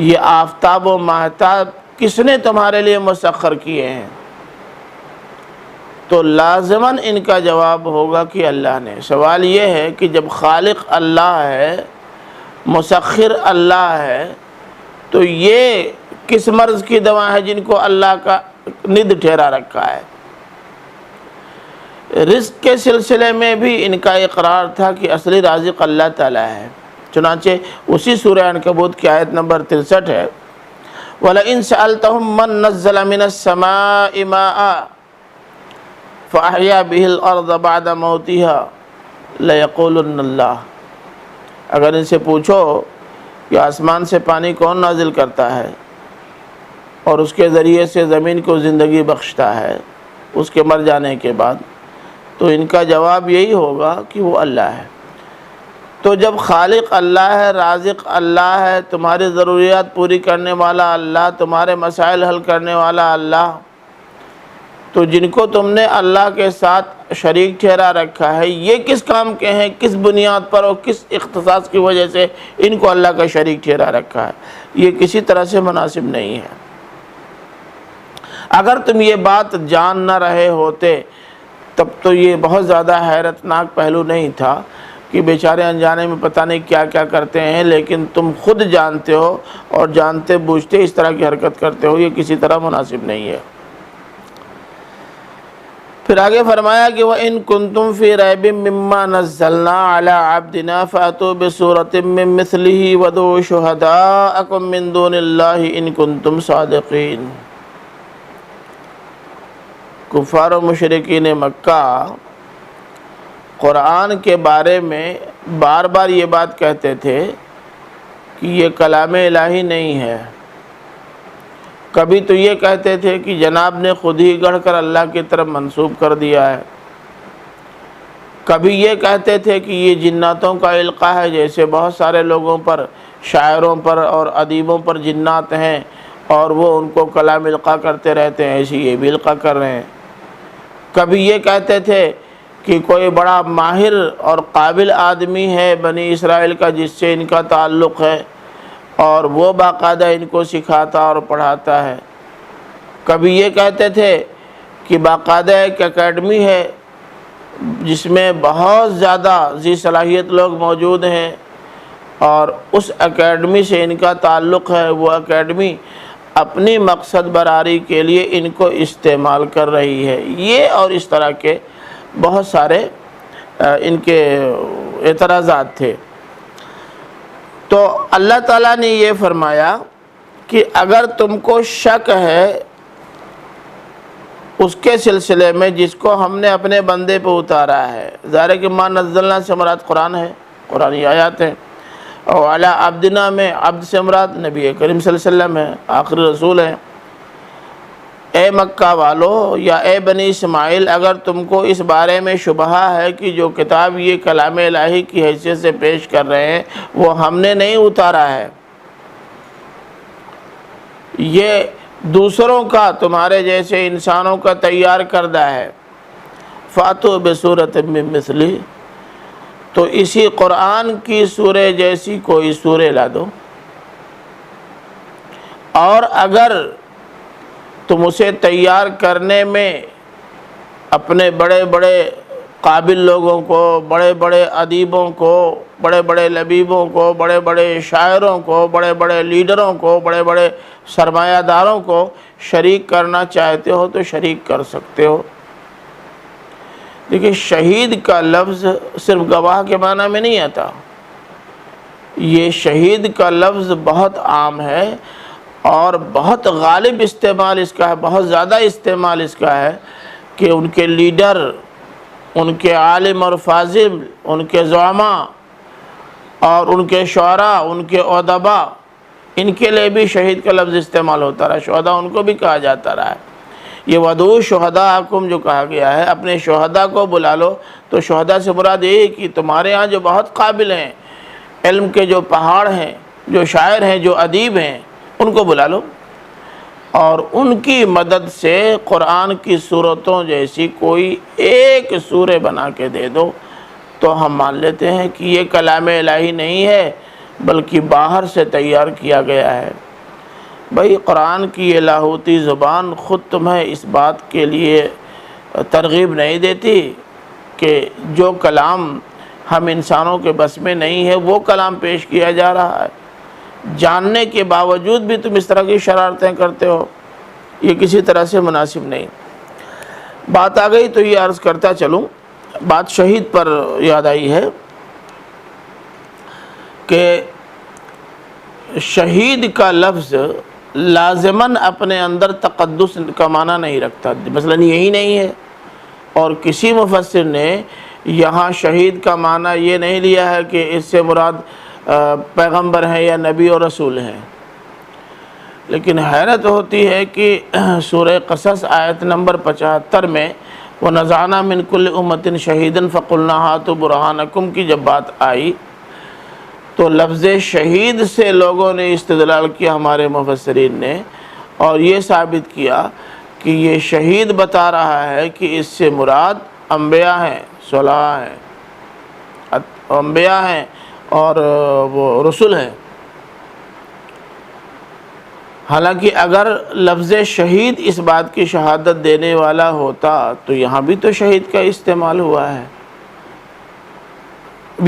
یہ آفتاب و ماہتاب کس نے تمہارے لیے مسخر کیے ہیں، تو لازماً ان کا جواب ہوگا کہ اللہ نے۔ سوال یہ ہے کہ جب خالق اللہ ہے، مسخر اللہ ہے، تو یہ کس مرض کی دوا ہے جن کو اللہ کا ند ٹھہرا رکھا ہے؟ رزق کے سلسلے میں بھی ان کا اقرار تھا کہ اصلی رازق اللہ تعالیٰ ہے، چنانچہ اسی سورہ عنکبوت کی آیت نمبر 63 ہے وَلَئِن سَأَلْتَهُم مَّن نَّزَّلَ مِنَ السَّمَاءِ مَاءً فَأَحْيَا بِهِ الْأَرْضَ بَعْدَ مَوْتِهَا لَيَقُولُنَّ اللَّهُ، اگر ان سے پوچھو کہ آسمان سے پانی کون نازل کرتا ہے اور اس کے ذریعے سے زمین کو زندگی بخشتا ہے اس کے مر جانے کے بعد، تو ان کا جواب یہی ہوگا کہ وہ اللہ ہے۔ تو جب خالق اللہ ہے، رازق اللہ ہے، تمہاری ضروریات پوری کرنے والا اللہ، تمہارے مسائل حل کرنے والا اللہ، تو جن کو تم نے اللہ کے ساتھ شریک ٹھہرا رکھا ہے، یہ کس کام کے ہیں، کس بنیاد پر اور کس اختصاص کی وجہ سے ان کو اللہ کا شریک ٹھہرا رکھا ہے، یہ کسی طرح سے مناسب نہیں ہے۔ اگر تم یہ بات جان نہ رہے ہوتے تب تو یہ بہت زیادہ حیرت ناک پہلو نہیں تھا کہ بیچارے انجانے میں پتہ نہیں کیا کیا کرتے ہیں، لیکن تم خود جانتے ہو اور جانتے بوجھتے اس طرح کی حرکت کرتے ہو، یہ کسی طرح مناسب نہیں ہے۔ پھر آگے فرمایا کہ وَإِن كُنتُم فِي رَيْبٍ مِّمَّا نَزَّلْنَا عَلَىٰ عَبْدِنَا فَأْتُوا بِسُورَةٍ مِّن مِّثْلِهِ وَادْعُوا شُهَدَاءَكُم مِّن دُونِ اللَّهِ إِن كُنتُم صَادِقِينَ۔ کفار و مشرکین مکہ قرآن کے بارے میں بار بار یہ بات کہتے تھے کہ یہ کلام الہی نہیں ہے۔ کبھی تو یہ کہتے تھے کہ جناب نے خود ہی گڑھ کر اللہ کی طرف منسوب کر دیا ہے، کبھی یہ کہتے تھے کہ یہ جناتوں کا القاء ہے، جیسے بہت سارے لوگوں پر، شاعروں پر اور ادیبوں پر جنات ہیں اور وہ ان کو کلام القاء کرتے رہتے ہیں، ایسے یہ بھی القاء کر رہے ہیں۔ کبھی یہ کہتے تھے کہ کوئی بڑا ماہر اور قابل آدمی ہے بنی اسرائیل کا جس سے ان کا تعلق ہے اور وہ باقاعدہ ان کو سکھاتا اور پڑھاتا ہے۔ کبھی یہ کہتے تھے کہ باقاعدہ ایک اکیڈمی ہے جس میں بہت زیادہ ذی صلاحیت لوگ موجود ہیں اور اس اکیڈمی سے ان کا تعلق ہے، وہ اکیڈمی اپنی مقصد براری کے لیے ان کو استعمال کر رہی ہے۔ یہ اور اس طرح کے بہت سارے ان کے اعتراضات تھے۔ تو اللہ تعالیٰ نے یہ فرمایا کہ اگر تم کو شک ہے اس کے سلسلے میں جس کو ہم نے اپنے بندے پہ اتارا ہے، ظاہر ہے کہ ما نزلنا سے مراد قرآن ہے، قرآنی آیات ہیں، اور علی عبدنا میں عبد سے مراد نبی کریم صلی اللہ علیہ وسلم ہے، آخری رسول ہیں۔ اے مکہ والو یا اے بنی اسماعیل، اگر تم کو اس بارے میں شبہ ہے کہ جو کتاب یہ کلام الہی کی حیثیت سے پیش کر رہے ہیں وہ ہم نے نہیں اتارا ہے، یہ دوسروں کا، تمہارے جیسے انسانوں کا تیار کردہ ہے، فاتوا بسورۃ من مثلہ، تو اسی قرآن کی سورہ جیسی کوئی سورہ لا دو، اور اگر تم اسے تیار کرنے میں اپنے بڑے بڑے قابل لوگوں کو، بڑے بڑے ادیبوں کو، بڑے بڑے لبیبوں کو، بڑے بڑے شاعروں کو، بڑے بڑے لیڈروں کو، بڑے بڑے سرمایہ داروں کو شریک کرنا چاہتے ہو تو شریک کر سکتے ہو۔ دیکھیں، شہید کا لفظ صرف گواہ کے معنی میں نہیں آتا، یہ شہید کا لفظ بہت عام ہے اور بہت غالب استعمال اس کا ہے، بہت زیادہ استعمال اس کا ہے کہ ان کے لیڈر، ان کے عالم اور فاضل، ان کے زعماء اور ان کے شعراء، ان کے ادباء، ان کے لیے بھی شہید کا لفظ استعمال ہوتا رہا، شہداء ان کو بھی کہا جاتا رہا ہے۔ یہ وَادْعُوا شُهَدَاءَكُمْ جو کہا گیا ہے، اپنے شہداء کو بلا لو، تو شہداء سے مراد یہ ہے کہ تمہارے ہاں جو بہت قابل ہیں، علم کے جو پہاڑ ہیں، جو شاعر ہیں، جو ادیب ہیں، ان کو بلا لو اور ان کی مدد سے قرآن کی صورتوں جیسی کوئی ایک سورہ بنا کے دے دو، تو ہم مان لیتے ہیں کہ یہ کلام الہی نہیں ہے بلکہ باہر سے تیار کیا گیا ہے۔ بھائی، قرآن کی یہ لاہوتی زبان خود تمہیں اس بات کے لیے ترغیب نہیں دیتی کہ جو کلام ہم انسانوں کے بس میں نہیں ہے وہ کلام پیش کیا جا رہا ہے، جاننے کے باوجود بھی تم اس طرح کی شرارتیں کرتے ہو، یہ کسی طرح سے مناسب نہیں۔ بات آ گئی تو یہ عرض کرتا چلوں، بات شہید پر یاد آئی ہے کہ شہید کا لفظ لازماً اپنے اندر تقدس کا معنی نہیں رکھتا، مثلا یہی نہیں ہے۔ اور کسی مفسر نے یہاں شہید کا معنی یہ نہیں لیا ہے کہ اس سے مراد پیغمبر ہیں یا نبی اور رسول ہیں۔ لیکن حیرت ہوتی ہے کہ سورہ قصص آیت نمبر 75 میں وَنَزَعْنَا مِن كُلِّ أُمَّةٍ شَهِيدًا فَقُلْنَا هَاتُوا بُرْهَانَكُمْ کی جب بات آئی تو لفظ شہید سے لوگوں نے استدلال کیا، ہمارے مفسرین نے، اور یہ ثابت کیا کہ یہ شہید بتا رہا ہے کہ اس سے مراد انبیاء ہیں، صلاح ہیں، انبیاء ہیں اور وہ رسول ہیں۔ حالانکہ اگر لفظ شہید اس بات کی شہادت دینے والا ہوتا تو یہاں بھی تو شہید کا استعمال ہوا ہے۔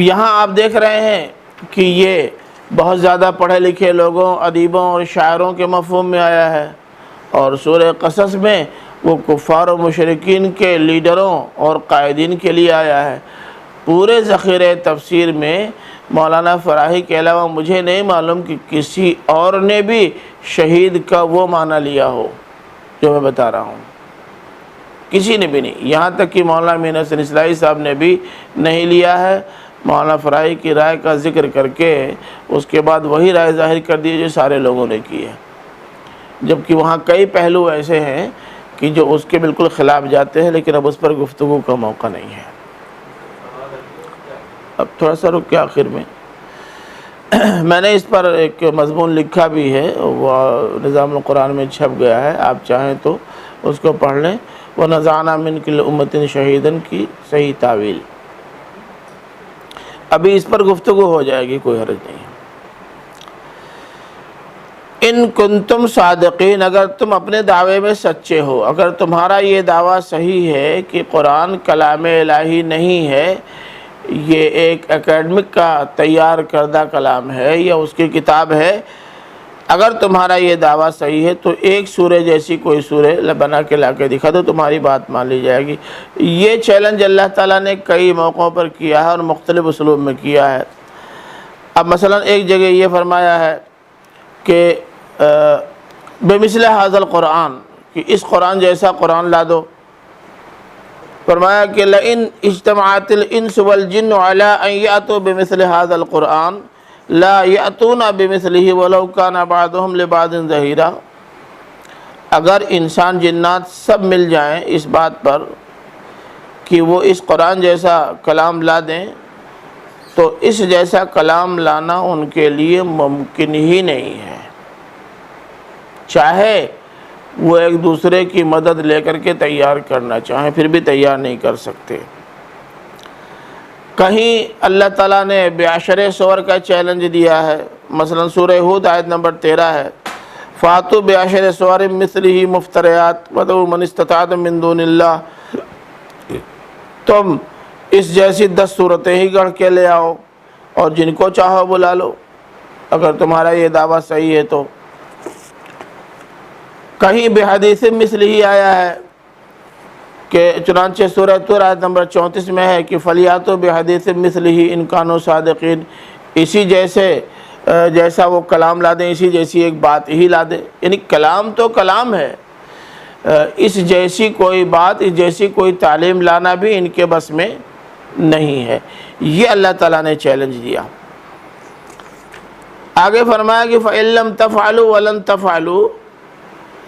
یہاں آپ دیکھ رہے ہیں کہ یہ بہت زیادہ پڑھے لکھے لوگوں، ادیبوں اور شاعروں کے مفہوم میں آیا ہے، اور سورہ قصص میں وہ کفار و مشرکین کے لیڈروں اور قائدین کے لیے آیا ہے۔ پورے ذخیرہ تفسیر میں مولانا فراہی کے علاوہ مجھے نہیں معلوم کہ کسی اور نے بھی شہید کا وہ معنی لیا ہو جو میں بتا رہا ہوں، کسی نے بھی نہیں، یہاں تک کہ مولانا امین حسن اصلاحی صاحب نے بھی نہیں لیا ہے۔ مولانا فراہی کی رائے کا ذکر کر کے اس کے بعد وہی رائے ظاہر کر دی جو سارے لوگوں نے کی ہے، جبکہ وہاں کئی پہلو ایسے ہیں کہ جو اس کے بالکل خلاف جاتے ہیں، لیکن اب اس پر گفتگو کا موقع نہیں ہے۔ اب تھوڑا سا رک کے آخر میں میں نے اس پر ایک مضمون لکھا بھی ہے، وہ نظام القرآن میں چھپ گیا ہے، آپ چاہیں تو اس کو پڑھ لیں، وَنَزَعْنَا مِن كُلِّ أُمَّةٍ شَهِيدًا کی صحیح تعویل۔ ابھی اس پر گفتگو ہو جائے گی، کوئی حرج نہیں۔ ان کنتم صادقین، اگر تم اپنے دعوے میں سچے ہو، اگر تمہارا یہ دعویٰ صحیح ہے کہ قرآن کلام الہی نہیں ہے، یہ ایک اکیڈمک کا تیار کردہ کلام ہے یا اس کی کتاب ہے، اگر تمہارا یہ دعویٰ صحیح ہے تو ایک سورہ جیسی کوئی سورہ بنا کے لا کے دکھا دو، تمہاری بات مان لی جائے گی۔ یہ چیلنج اللہ تعالیٰ نے کئی موقعوں پر کیا ہے اور مختلف اسلوب میں کیا ہے۔ اب مثلا ایک جگہ یہ فرمایا ہے کہ بمثل ھذا القرآن، کہ اس قرآن جیسا قرآن لا دو۔ فرمایا کہ لئن اجتمعت الانس والجن علی ان یأتوا بمثل ھذا القرآن لا یأتون بمثلہ ولو کان بعضهم لبعض ظہیرا۔ اگر انسان جنات سب مل جائیں اس بات پر کہ وہ اس قرآن جیسا کلام لا دیں تو اس جیسا کلام لانا ان کے لیے ممکن ہی نہیں ہے، چاہے وہ ایک دوسرے کی مدد لے کر کے تیار کرنا چاہیں پھر بھی تیار نہیں کر سکتے۔ کہیں اللہ تعالیٰ نے بعشر سور کا چیلنج دیا ہے، مثلا سورہ ہود آیت نمبر 13 ہے، فَاتُوا بِعَشْرِ سُوَرٍ مِثْلِهِ مُفْتَرِيَاتٍ وَادْعُوا مَنِ اسْتَطَعْتُم مِّن دُونِ اللَّهِ، تم اس جیسی 10 صورتیں ہی گڑھ کے لے آؤ اور جن کو چاہو بلا لو، اگر تمہارا یہ دعویٰ صحیح ہے تو۔ کہیں بحدیث مثلہ آیا ہے کہ چنانچہ سورہ طور آیت نمبر 34 میں ہے کہ فَلْيَأْتُوا بِحَدِيثٍ مِثْلِهِ إِن كَانُوا صَادِقِينَ، اسی جیسا وہ کلام لا دیں، اسی جیسی ایک بات ہی لا دیں، یعنی کلام تو کلام ہے، اس جیسی کوئی بات، اس جیسی کوئی تعلیم لانا بھی ان کے بس میں نہیں ہے۔ یہ اللہ تعالیٰ نے چیلنج دیا۔ آگے فرمایا کہ فَإِن لَّمْ تَفْعَلُوا وَلَن تَفْعَلُوا،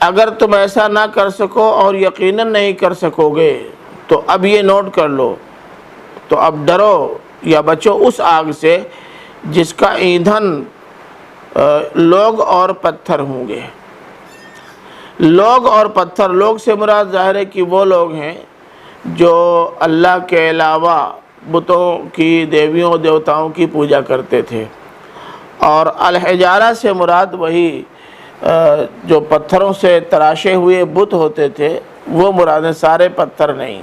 اگر تم ایسا نہ کر سکو اور یقیناً نہیں کر سکو گے تو اب یہ نوٹ کر لو، تو اب ڈرو یا بچو اس آگ سے جس کا ایندھن لوگ اور پتھر ہوں گے۔ لوگ اور پتھر، لوگ سے مراد ظاہر ہے کہ وہ لوگ ہیں جو اللہ کے علاوہ بتوں کی، دیویوں دیوتاؤں کی پوجا کرتے تھے، اور الحجارہ سے مراد وہی جو پتھروں سے تراشے ہوئے بت ہوتے تھے وہ مراد ہیں، سارے پتھر نہیں۔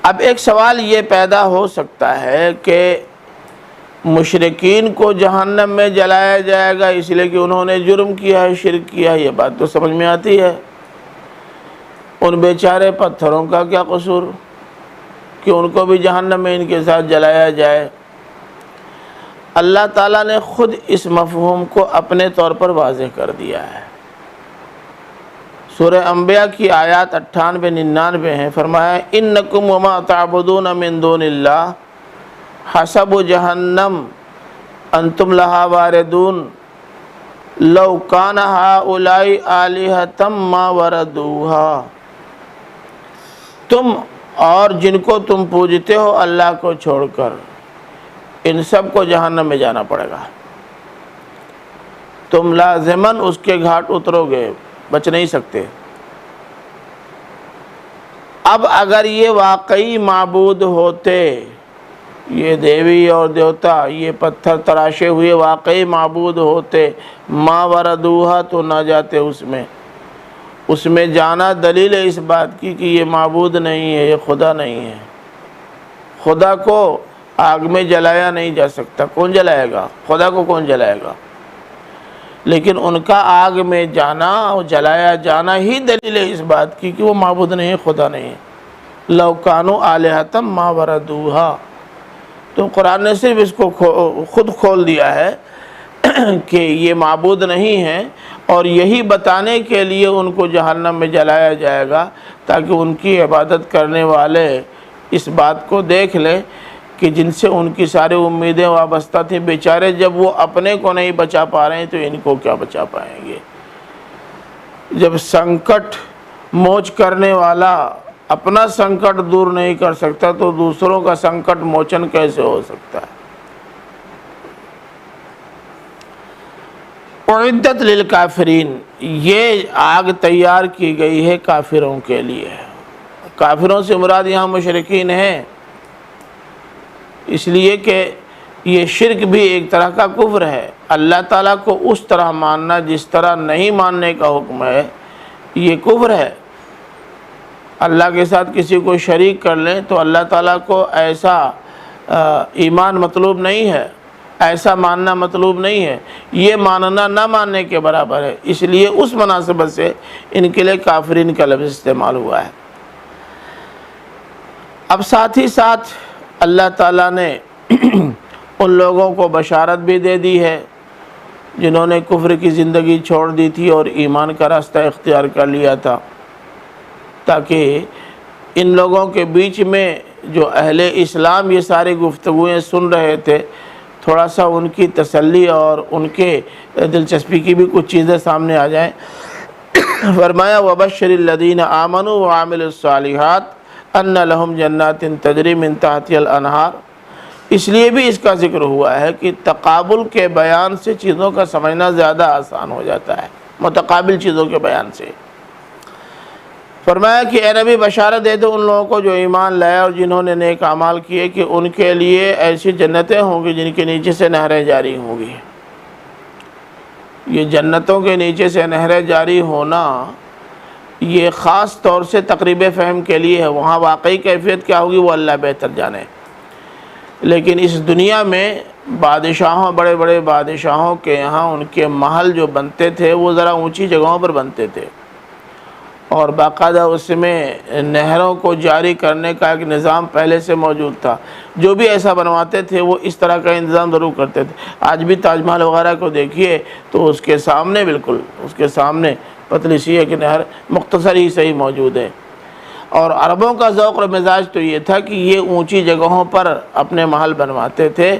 اب ایک سوال یہ پیدا ہو سکتا ہے کہ مشرکین کو جہنم میں جلایا جائے گا اس لیے کہ انہوں نے جرم کیا ہے، شرک کیا ہے، یہ بات تو سمجھ میں آتی ہے۔ ان بیچارے پتھروں کا کیا قصور کہ ان کو بھی جہنم میں ان کے ساتھ جلایا جائے؟ اللہ تعالیٰ نے خود اس مفہوم کو اپنے طور پر واضح کر دیا ہے۔ سورہ انبیاء کی آیات 98-99 ہیں، فرمایا انکم وما تعبدون من دون اللہ حسب جہنم انتم لہا واردون لو کان ہؤلاء آلہۃ ما وردوہا۔ تم اور جن کو تم پوجتے ہو اللہ کو چھوڑ کر، ان سب کو جہنم میں جانا پڑے گا، تم لازماً اس کے گھاٹ اترو گے، بچ نہیں سکتے۔ اب اگر یہ واقعی معبود ہوتے، یہ دیوی اور دیوتا، یہ پتھر تراشے ہوئے واقعی معبود ہوتے، ما وردوہا تو نہ جاتے اس میں جانا دلیل ہے اس بات کی کہ یہ معبود نہیں ہے، یہ خدا نہیں ہے۔ خدا کو آگ میں جلایا نہیں جا سکتا، کون جلائے گا؟ خدا کو کون جلائے گا؟ لیکن ان کا آگ میں جانا اور جلایا جانا ہی دلیل ہے اس بات کی کہ وہ معبود نہیں ہے، خدا نہیں ہے۔ لو کانوا آلہۃ ما وردوہا، تو قرآن نے صرف اس کو خود کھول دیا ہے کہ یہ معبود نہیں ہے، اور یہی بتانے کے لیے ان کو جہنم میں جلایا جائے گا تاکہ ان کی عبادت کرنے والے اس بات کو دیکھ لیں کہ جن سے ان کی ساری امیدیں وابستہ تھیں، بیچارے جب وہ اپنے کو نہیں بچا پا رہے ہیں تو ان کو کیا بچا پائیں گے؟ جب سنکٹ موچ کرنے والا اپنا سنکٹ دور نہیں کر سکتا تو دوسروں کا سنکٹ موچن کیسے ہو سکتا ہے؟ اعدت للکافرین، یہ آگ تیار کی گئی ہے کافروں کے لیے۔ کافروں سے مراد یہاں مشرکین ہیں، اس لیے کہ یہ شرک بھی ایک طرح کا کفر ہے۔ اللہ تعالیٰ کو اس طرح ماننا جس طرح نہیں ماننے کا حکم ہے، یہ کفر ہے۔ اللہ کے ساتھ کسی کو شریک کر لیں تو اللہ تعالیٰ کو ایسا ایمان مطلوب نہیں ہے، ایسا ماننا مطلوب نہیں ہے، یہ ماننا نہ ماننے کے برابر ہے۔ اس لیے اس مناسبت سے ان کے لیے کافرین کا لفظ استعمال ہوا ہے۔ اب ساتھ ہی ساتھ اللہ تعالیٰ نے ان لوگوں کو بشارت بھی دے دی ہے جنہوں نے کفر کی زندگی چھوڑ دی تھی اور ایمان کا راستہ اختیار کر لیا تھا، تاکہ ان لوگوں کے بیچ میں جو اہل اسلام یہ ساری گفتگویں سن رہے تھے، تھوڑا سا ان کی تسلی اور ان کے دلچسپی کی بھی کچھ چیزیں سامنے آ جائیں۔ فرمایا وَبَشِّرِ الَّذِينَ آمَنُوا وَعَمِلُوا الصَّالِحَاتِ ان لہم جنات تجری من تحتها الانہار۔ اس لیے بھی اس کا ذکر ہوا ہے کہ تقابل کے بیان سے چیزوں کا سمجھنا زیادہ آسان ہو جاتا ہے، متقابل چیزوں کے بیان سے۔ فرمایا کہ اے نبی بشارت دے دو ان لوگوں کو جو ایمان لائے اور جنہوں نے نیک اعمال کیے کہ ان کے لیے ایسی جنتیں ہوں گی جن کے نیچے سے نہریں جاری ہوں گی۔ یہ جنتوں کے نیچے سے نہریں جاری ہونا یہ خاص طور سے تقریب فہم کے لیے ہے، وہاں واقعی کیفیت کیا ہوگی وہ اللہ بہتر جانے۔ لیکن اس دنیا میں بادشاہوں، بڑے بڑے بادشاہوں کے یہاں ان کے محل جو بنتے تھے وہ ذرا اونچی جگہوں پر بنتے تھے، اور باقاعدہ اس میں نہروں کو جاری کرنے کا ایک نظام پہلے سے موجود تھا۔ جو بھی ایسا بنواتے تھے وہ اس طرح کا انتظام ضرور کرتے تھے۔ آج بھی تاج محل وغیرہ کو دیکھیے تو اس کے سامنے بالکل اس کے سامنے پتلی سی ایک نہر مختصر ہی صحیح موجود ہے۔ اور عربوں کا ذوق و مزاج تو یہ تھا کہ یہ اونچی جگہوں پر اپنے محل بنواتے تھے،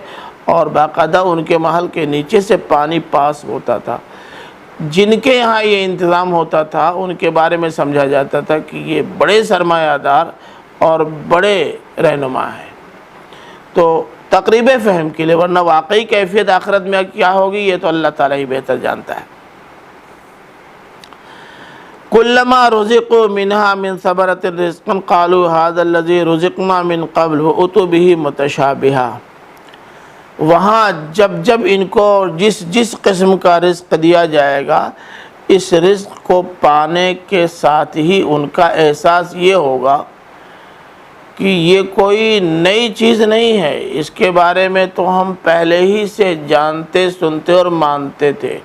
اور باقاعدہ ان کے محل کے نیچے سے پانی پاس ہوتا تھا۔ جن کے یہاں یہ انتظام ہوتا تھا ان کے بارے میں سمجھا جاتا تھا کہ یہ بڑے سرمایہ دار اور بڑے رہنما ہیں۔ تو تقریب فہم کے لیے، ورنہ واقعی کیفیت آخرت میں کیا ہوگی یہ تو اللہ تعالیٰ ہی بہتر جانتا ہے۔ کلما رزقوا منها من ثمرۃ رزقا قالوا هذا الذي رزقنا من قبل واتوا به متشابها۔ وہاں جب ان کو جس قسم کا رزق دیا جائے گا، اس رزق کو پانے کے ساتھ ہی ان کا احساس یہ ہوگا کہ یہ کوئی نئی چیز نہیں ہے، اس کے بارے میں تو ہم پہلے ہی سے جانتے، سنتے اور مانتے تھے۔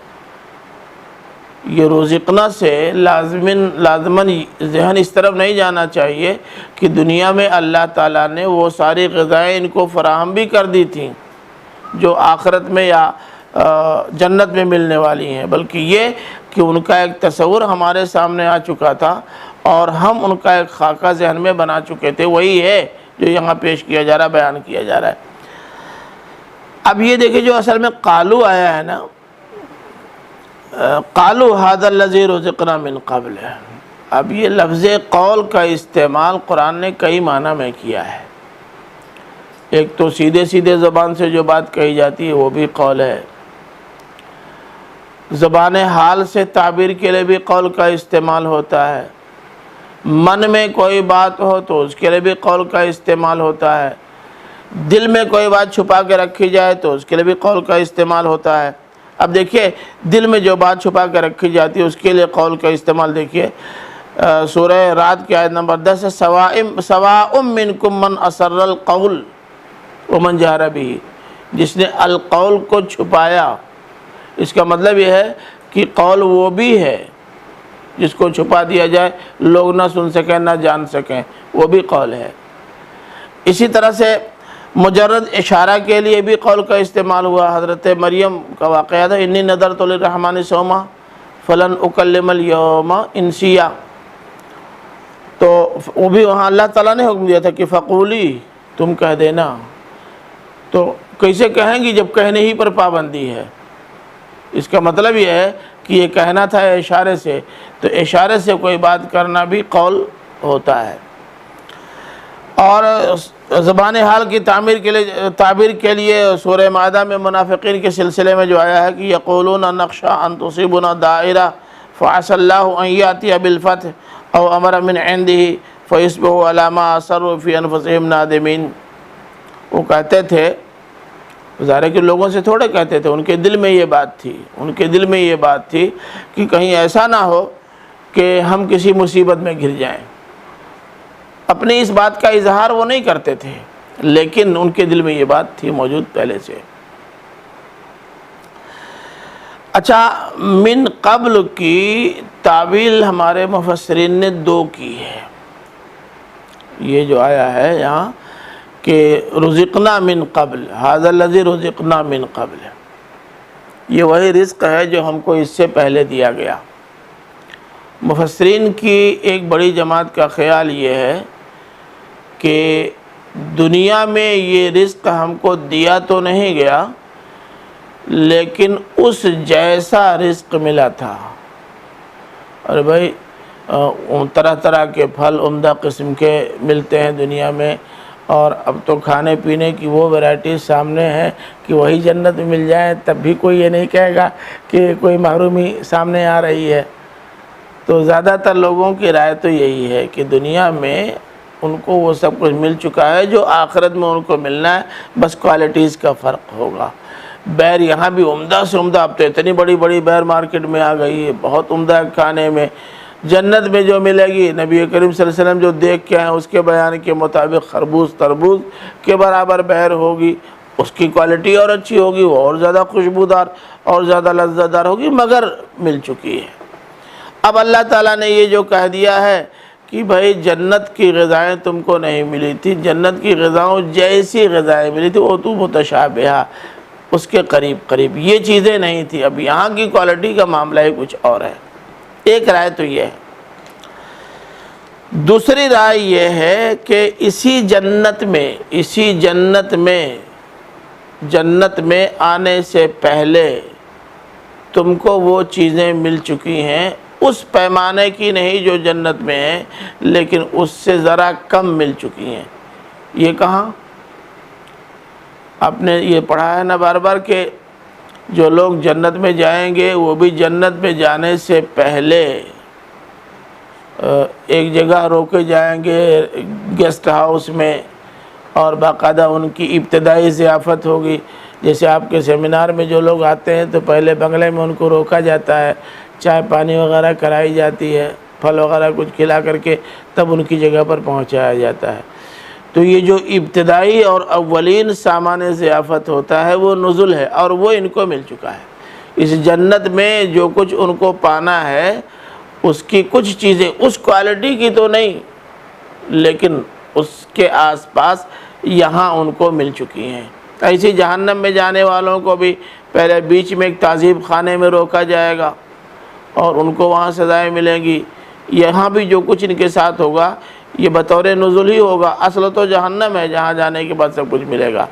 یہ رزقنا سے لازماً ذہن اس طرف نہیں جانا چاہیے کہ دنیا میں اللہ تعالیٰ نے وہ ساری غذائیں ان کو فراہم بھی کر دی تھیں جو آخرت میں یا جنت میں ملنے والی ہیں، بلکہ یہ کہ ان کا ایک تصور ہمارے سامنے آ چکا تھا اور ہم ان کا ایک خاکہ ذہن میں بنا چکے تھے، وہی ہے جو یہاں پیش کیا جا رہا ہے، بیان کیا جا رہا ہے۔ اب یہ دیکھیں جو اصل میں قالو آیا ہے نا، قالو ھذا الذی رزقنا من قبل، اب یہ لفظ قول کا استعمال قرآن نے کئی معنی میں کیا ہے۔ ایک تو سیدھے سیدھے زبان سے جو بات کہی جاتی ہے وہ بھی قول ہے، زبان حال سے تعبیر کے لیے بھی قول کا استعمال ہوتا ہے، من میں کوئی بات ہو تو اس کے لیے بھی قول کا استعمال ہوتا ہے، دل میں کوئی بات چھپا کے رکھی جائے تو اس کے لیے بھی قول کا استعمال ہوتا ہے۔ اب دیکھیے دل میں جو بات چھپا کے رکھی جاتی ہے اس کے لیے قول کا استعمال دیکھیے، سورہ رعد کی آیت نمبر 10 ہے، سواء منکم من اسر القول ومن جہر بہ، جس نے القول کو چھپایا، اس کا مطلب یہ ہے کہ قول وہ بھی ہے جس کو چھپا دیا جائے، لوگ نہ سن سکیں نہ جان سکیں، وہ بھی قول ہے۔ اسی طرح سے مجرد اشارہ کے لیے بھی قول کا استعمال ہوا، حضرت مریم کا واقعہ تھا، انی نذرت للرحمن صوما فلن اکلم اليوم انسیا، تو وہ بھی وہاں اللہ تعالیٰ نے حکم دیا تھا کہ فقولی، تم کہہ دینا، تو کیسے کہیں گی جب کہنے ہی پر پابندی ہے؟ اس کا مطلب یہ ہے کہ یہ کہنا تھا اشارے سے، تو اشارے سے کوئی بات کرنا بھی قول ہوتا ہے۔ اور زبان حال کی تعبیر کے لیے سورہ مائدہ میں منافقین کے سلسلے میں جو آیا ہے کہ یقولون نخشى ان تصیبنا دائرہ فعسى اللہ ان یاتی بالفتح او امر من عنده فیصبحوا علی ما اسروا فی انفسهم نادمین، وہ کہتے تھے، ظاہر کہ لوگوں سے تھوڑے کہتے تھے، ان کے دل میں یہ بات تھی، ان کے دل میں یہ بات تھی کہ کہیں ایسا نہ ہو کہ ہم کسی مصیبت میں گر جائیں۔ اپنی اس بات کا اظہار وہ نہیں کرتے تھے، لیکن ان کے دل میں یہ بات تھی موجود پہلے سے۔ اچھا، من قبل کی تعویل ہمارے مفسرین نے دو کی ہے، یہ جو آیا ہے یہاں کہ رزقنا من قبل، ھذا الذی رزقنا من قبل، یہ وہی رزق ہے جو ہم کو اس سے پہلے دیا گیا۔ مفسرین کی ایک بڑی جماعت کا خیال یہ ہے کہ دنیا میں یہ رزق ہم کو دیا تو نہیں گیا، لیکن اس جیسا رزق ملا تھا۔ اور بھائی طرح طرح کے پھل عمدہ قسم کے ملتے ہیں دنیا میں، اور اب تو کھانے پینے کی وہ ویرائٹیز سامنے ہے کہ وہی جنت میں مل جائیں تب بھی کوئی یہ نہیں کہے گا کہ کوئی محرومی سامنے آ رہی ہے۔ تو زیادہ تر لوگوں کی رائے تو یہی ہے کہ دنیا میں ان کو وہ سب کچھ مل چکا ہے جو آخرت میں ان کو ملنا ہے، بس کوالٹیز کا فرق ہوگا۔ بیر یہاں بھی عمدہ سے عمدہ، اب تو اتنی بڑی بڑی بیر مارکیٹ میں آ گئی ہے، بہت عمدہ کھانے میں۔ جنت میں جو ملے گی، نبی کریم صلی اللہ علیہ وسلم جو دیکھ کے آئے اس کے بیان کے مطابق خربوز تربوز کے برابر بیر ہوگی، اس کی کوالٹی اور اچھی ہوگی، وہ اور زیادہ خوشبودار اور زیادہ لذت دار ہوگی، مگر مل چکی ہے۔ اب اللہ تعالیٰ نے یہ جو کہہ دیا ہے کہ بھائی جنت کی غذائیں تم کو نہیں ملی تھی، جنت کی غذاؤں جیسی غذائیں ملی تھی، وہ تو متشابہہ، اس کے قریب قریب، یہ چیزیں نہیں تھی۔ اب یہاں کی کوالٹی کا معاملہ ہی کچھ اور ہے۔ ایک رائے تو یہ ہے۔ دوسری رائے یہ ہے کہ اسی جنت میں آنے سے پہلے تم کو وہ چیزیں مل چکی ہیں، اس پیمانے کی نہیں جو جنت میں ہے، لیکن اس سے ذرا کم مل چکی ہیں۔ یہ کہاں؟ آپ نے یہ پڑھا ہے نا بار بار کہ جو لوگ جنت میں جائیں گے وہ بھی جنت میں جانے سے پہلے ایک جگہ روکے جائیں گے گیسٹ ہاؤس میں، اور باقاعدہ ان کی ابتدائی ضیافت ہوگی۔ جیسے آپ کے سیمینار میں جو لوگ آتے ہیں تو پہلے بنگلے میں ان کو روکا جاتا ہے، چائے پانی وغیرہ کرائی جاتی ہے، پھل وغیرہ کچھ کھلا کر کے تب ان کی جگہ پر پہنچایا جاتا ہے۔ تو یہ جو ابتدائی اور اولین سامان ضیافت ہوتا ہے وہ نزل ہے، اور وہ ان کو مل چکا ہے۔ اس جنت میں جو کچھ ان کو پانا ہے اس کی کچھ چیزیں اس کوالٹی کی تو نہیں، لیکن اس کے آس پاس یہاں ان کو مل چکی ہیں۔ ایسی جہنم میں جانے والوں کو بھی پہلے بیچ میں ایک تعذیب خانے میں روکا جائے گا اور ان کو وہاں سزائیں ملیں گی۔ یہاں بھی جو کچھ ان کے ساتھ ہوگا یہ بطور نزول ہی ہوگا، اصل تو جہنم ہے جہاں جانے کے بعد سب کچھ ملے گا۔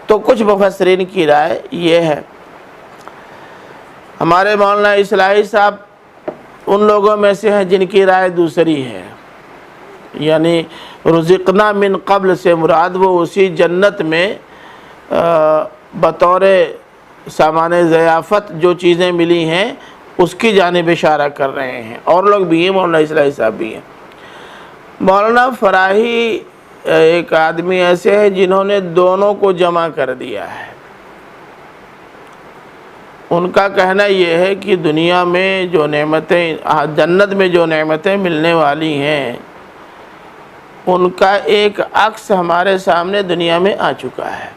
تو کچھ مفسرین کی رائے یہ ہے۔ ہمارے مولانا اصلاحی صاحب ان لوگوں میں سے ہیں جن کی رائے دوسری ہے، یعنی رزقنا من قبل سے مراد وہ اسی جنت میں بطور سامان ضیافت جو چیزیں ملی ہیں اس کی جانب اشارہ کر رہے ہیں۔ اور لوگ بھی ہیں، مولانا اصلاحی صاحب بھی ہیں۔ مولانا فراہی ایک آدمی ایسے ہیں جنہوں نے دونوں کو جمع کر دیا ہے۔ ان کا کہنا یہ ہے کہ دنیا میں جو نعمتیں، جنت میں جو نعمتیں ملنے والی ہیں ان کا ایک عکس ہمارے سامنے دنیا میں آ چکا ہے۔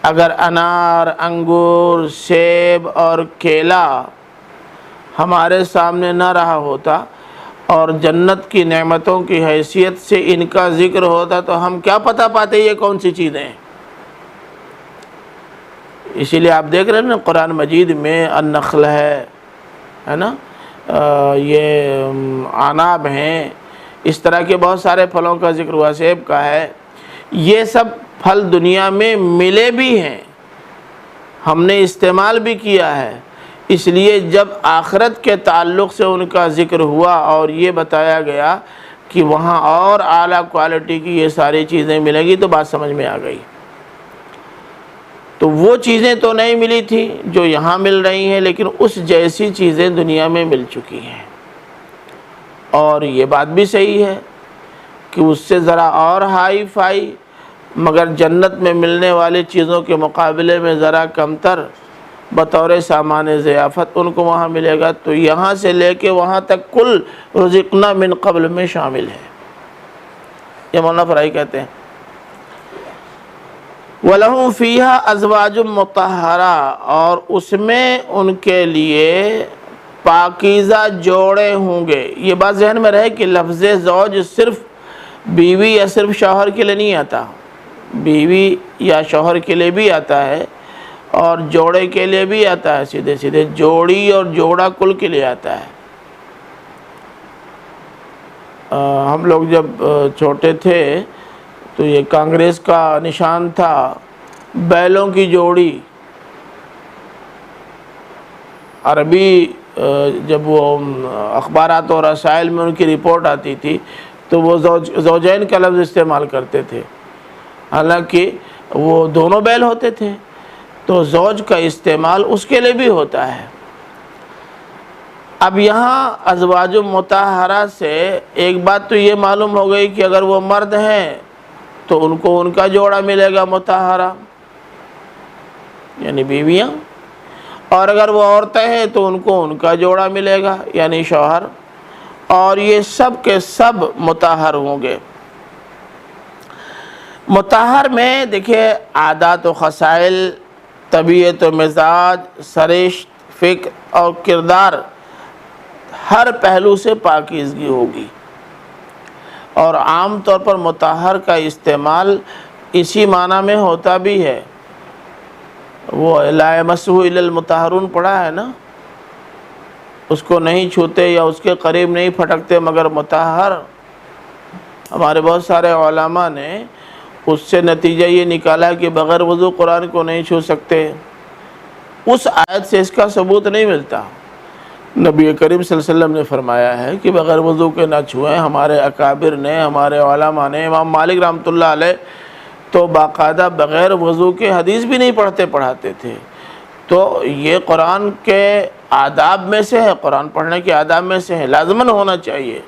اگر انار، انگور، سیب اور کیلا ہمارے سامنے نہ رہا ہوتا اور جنت کی نعمتوں کی حیثیت سے ان کا ذکر ہوتا تو ہم کیا پتہ پاتے یہ کون سی چیزیں ہیں۔ اسی لیے آپ دیکھ رہے ہیں نا قرآن مجید میں النخل ہے نا، یہ عناب ہیں، اس طرح کے بہت سارے پھلوں کا ذکر ہوا، سیب کا ہے۔ یہ سب پھل دنیا میں ملے بھی ہیں، ہم نے استعمال بھی کیا ہے۔ اس لیے جب آخرت کے تعلق سے ان کا ذکر ہوا اور یہ بتایا گیا کہ وہاں اور اعلیٰ کوالٹی کی یہ ساری چیزیں ملیں گی تو بات سمجھ میں آ گئی۔ تو وہ چیزیں تو نہیں ملی تھی جو یہاں مل رہی ہیں، لیکن اس جیسی چیزیں دنیا میں مل چکی ہیں۔ اور یہ بات بھی صحیح ہے کہ اس سے ذرا اور ہائی فائی مگر جنت میں ملنے والی چیزوں کے مقابلے میں ذرا کمتر بطور سامان ضیافت ان کو وہاں ملے گا۔ تو یہاں سے لے کے وہاں تک کل رزقنا من قبل میں شامل ہے، یہ مولانا فرائی کہتے ہیں۔ وَلَهُمْ فِيهَا أَزْوَاجٌ مُطَهَّرَةٌ، اور اس میں ان کے لیے پاکیزہ جوڑے ہوں گے۔ یہ بات ذہن میں رہے کہ لفظ زوج صرف بیوی یا صرف شوہر کے لیے نہیں آتا، بیوی یا شوہر کے لیے بھی آتا ہے اور جوڑے کے لیے بھی آتا ہے، سیدھے سیدھے جوڑی اور جوڑا کل کے لیے آتا ہے۔ ہم لوگ جب چھوٹے تھے تو یہ کانگریس کا نشان تھا بیلوں کی جوڑی۔ عربی جب وہ اخبارات اور رسائل میں ان کی رپورٹ آتی تھی تو وہ زوجین کا لفظ استعمال کرتے تھے، حالانکہ وہ دونوں بیل ہوتے تھے۔ تو زوج کا استعمال اس کے لیے بھی ہوتا ہے۔ اب یہاں ازواج مطہرہ سے ایک بات تو یہ معلوم ہو گئی کہ اگر وہ مرد ہیں تو ان کو ان کا جوڑا ملے گا مطہرہ، یعنی بیویاں، اور اگر وہ عورتیں ہیں تو ان کو ان کا جوڑا ملے گا یعنی شوہر، اور یہ سب کے سب مطہر ہوں گے۔ مطہر میں دیکھیے عادات و خصائل، طبیعت و مزاج، سرشت، فکر اور کردار، ہر پہلو سے پاکیزگی ہوگی۔ اور عام طور پر مطہر کا استعمال اسی معنی میں ہوتا بھی ہے۔ وہ لا یمسہ الا المطہرون پڑھا ہے نا، اس کو نہیں چھوتے یا اس کے قریب نہیں پھٹکتے مگر مطہر۔ ہمارے بہت سارے علماء نے اس سے نتیجہ یہ نکالا کہ بغیر وضو قرآن کو نہیں چھو سکتے۔ اس آیت سے اس کا ثبوت نہیں ملتا۔ نبی کریم صلی اللہ علیہ وسلم نے فرمایا ہے کہ بغیر وضو کے نہ چھوئیں۔ ہمارے اکابر نے، ہمارے علماء نے، امام مالک رحمۃ اللہ علیہ تو باقاعدہ بغیر وضو کے حدیث بھی نہیں پڑھاتے تھے۔ تو یہ قرآن کے آداب میں سے ہے، قرآن پڑھنے کے آداب میں سے ہے، لازماً ہونا چاہیے،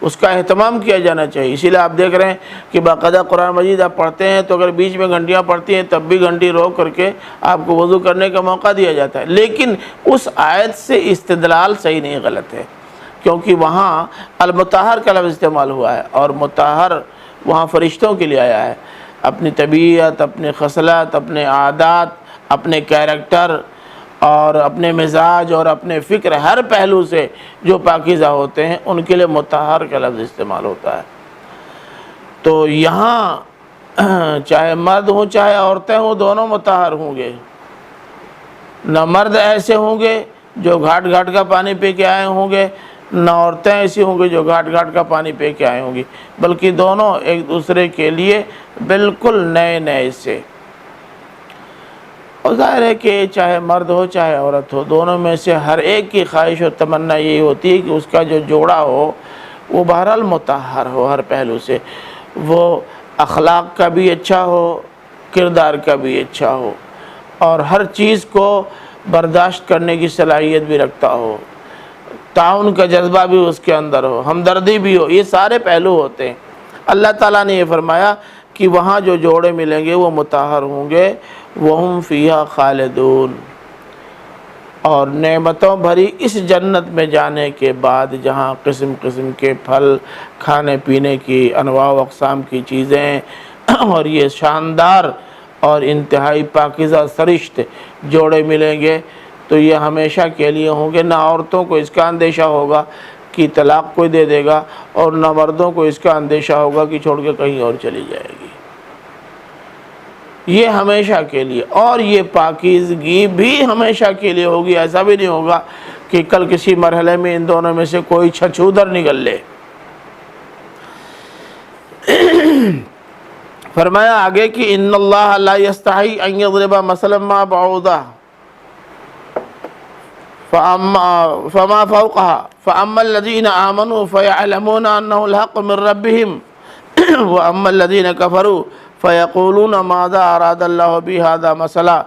اس کا اہتمام کیا جانا چاہیے۔ اسی لیے آپ دیکھ رہے ہیں کہ باقاعدہ قرآن مجید آپ پڑھتے ہیں تو اگر بیچ میں گھنٹیاں پڑھتی ہیں تب بھی گھنٹی روک کر کے آپ کو وضو کرنے کا موقع دیا جاتا ہے۔ لیکن اس آیت سے استدلال صحیح نہیں، غلط ہے، کیونکہ وہاں المطہر کا لفظ استعمال ہوا ہے، اور مطہر وہاں فرشتوں کے لیے آیا ہے۔ اپنی طبیعت، اپنے خصلت، اپنے عادات، اپنے کیریکٹر اور اپنے مزاج اور اپنے فکر، ہر پہلو سے جو پاکیزہ ہوتے ہیں ان کے لیے مطہر کا لفظ استعمال ہوتا ہے۔ تو یہاں چاہے مرد ہوں چاہے عورتیں ہوں، دونوں مطہر ہوں گے۔ نہ مرد ایسے ہوں گے جو گھاٹ گھاٹ کا پانی پی کے آئے ہوں گے، نہ عورتیں ایسی ہوں گی جو گھاٹ گھاٹ کا پانی پی کے آئے ہوں گی، بلکہ دونوں ایک دوسرے کے لیے بالکل نئے نئے سے۔ اور ظاہر ہے کہ چاہے مرد ہو چاہے عورت ہو، دونوں میں سے ہر ایک کی خواہش اور تمنا یہی ہوتی ہے کہ اس کا جو جوڑا ہو وہ بہرحال مطہر ہو ہر پہلو سے، وہ اخلاق کا بھی اچھا ہو، کردار کا بھی اچھا ہو، اور ہر چیز کو برداشت کرنے کی صلاحیت بھی رکھتا ہو، تعاون کا جذبہ بھی اس کے اندر ہو، ہمدردی بھی ہو۔ یہ سارے پہلو ہوتے ہیں۔ اللہ تعالیٰ نے یہ فرمایا کہ وہاں جو جوڑے ملیں گے وہ مطہر ہوں گے، وَهُمْ فِيهَا خَالِدُونَ، اور نعمتوں بھری اس جنت میں جانے کے بعد جہاں قسم قسم کے پھل، کھانے پینے کی انواع و اقسام کی چیزیں اور یہ شاندار اور انتہائی پاکیزہ سرشت جوڑے ملیں گے، تو یہ ہمیشہ کے لیے ہوں گے۔ نہ عورتوں کو اس کا اندیشہ ہوگا کہ طلاق کوئی دے دے گا، اور نہ مردوں کو اس کا اندیشہ ہوگا کہ چھوڑ کے کہیں اور چلی جائے گی۔ یہ ہمیشہ کے لیے، اور یہ پاکیزگی بھی ہمیشہ کے لیے ہوگی۔ ایسا بھی نہیں ہوگا کہ کل کسی مرحلے میں ان دونوں میں سے کوئی چھچھودر نکل لے۔ فرمایا آگے کہ ان اللہ لا یستحی ان یضرب مثلا ما بعوضہ فما فوقها فاما الذین آمنوا فیعلمون انہ الحق من ربهم واما الذین کفروا فیقولون ماذا اراد اللہ بہذا مثلا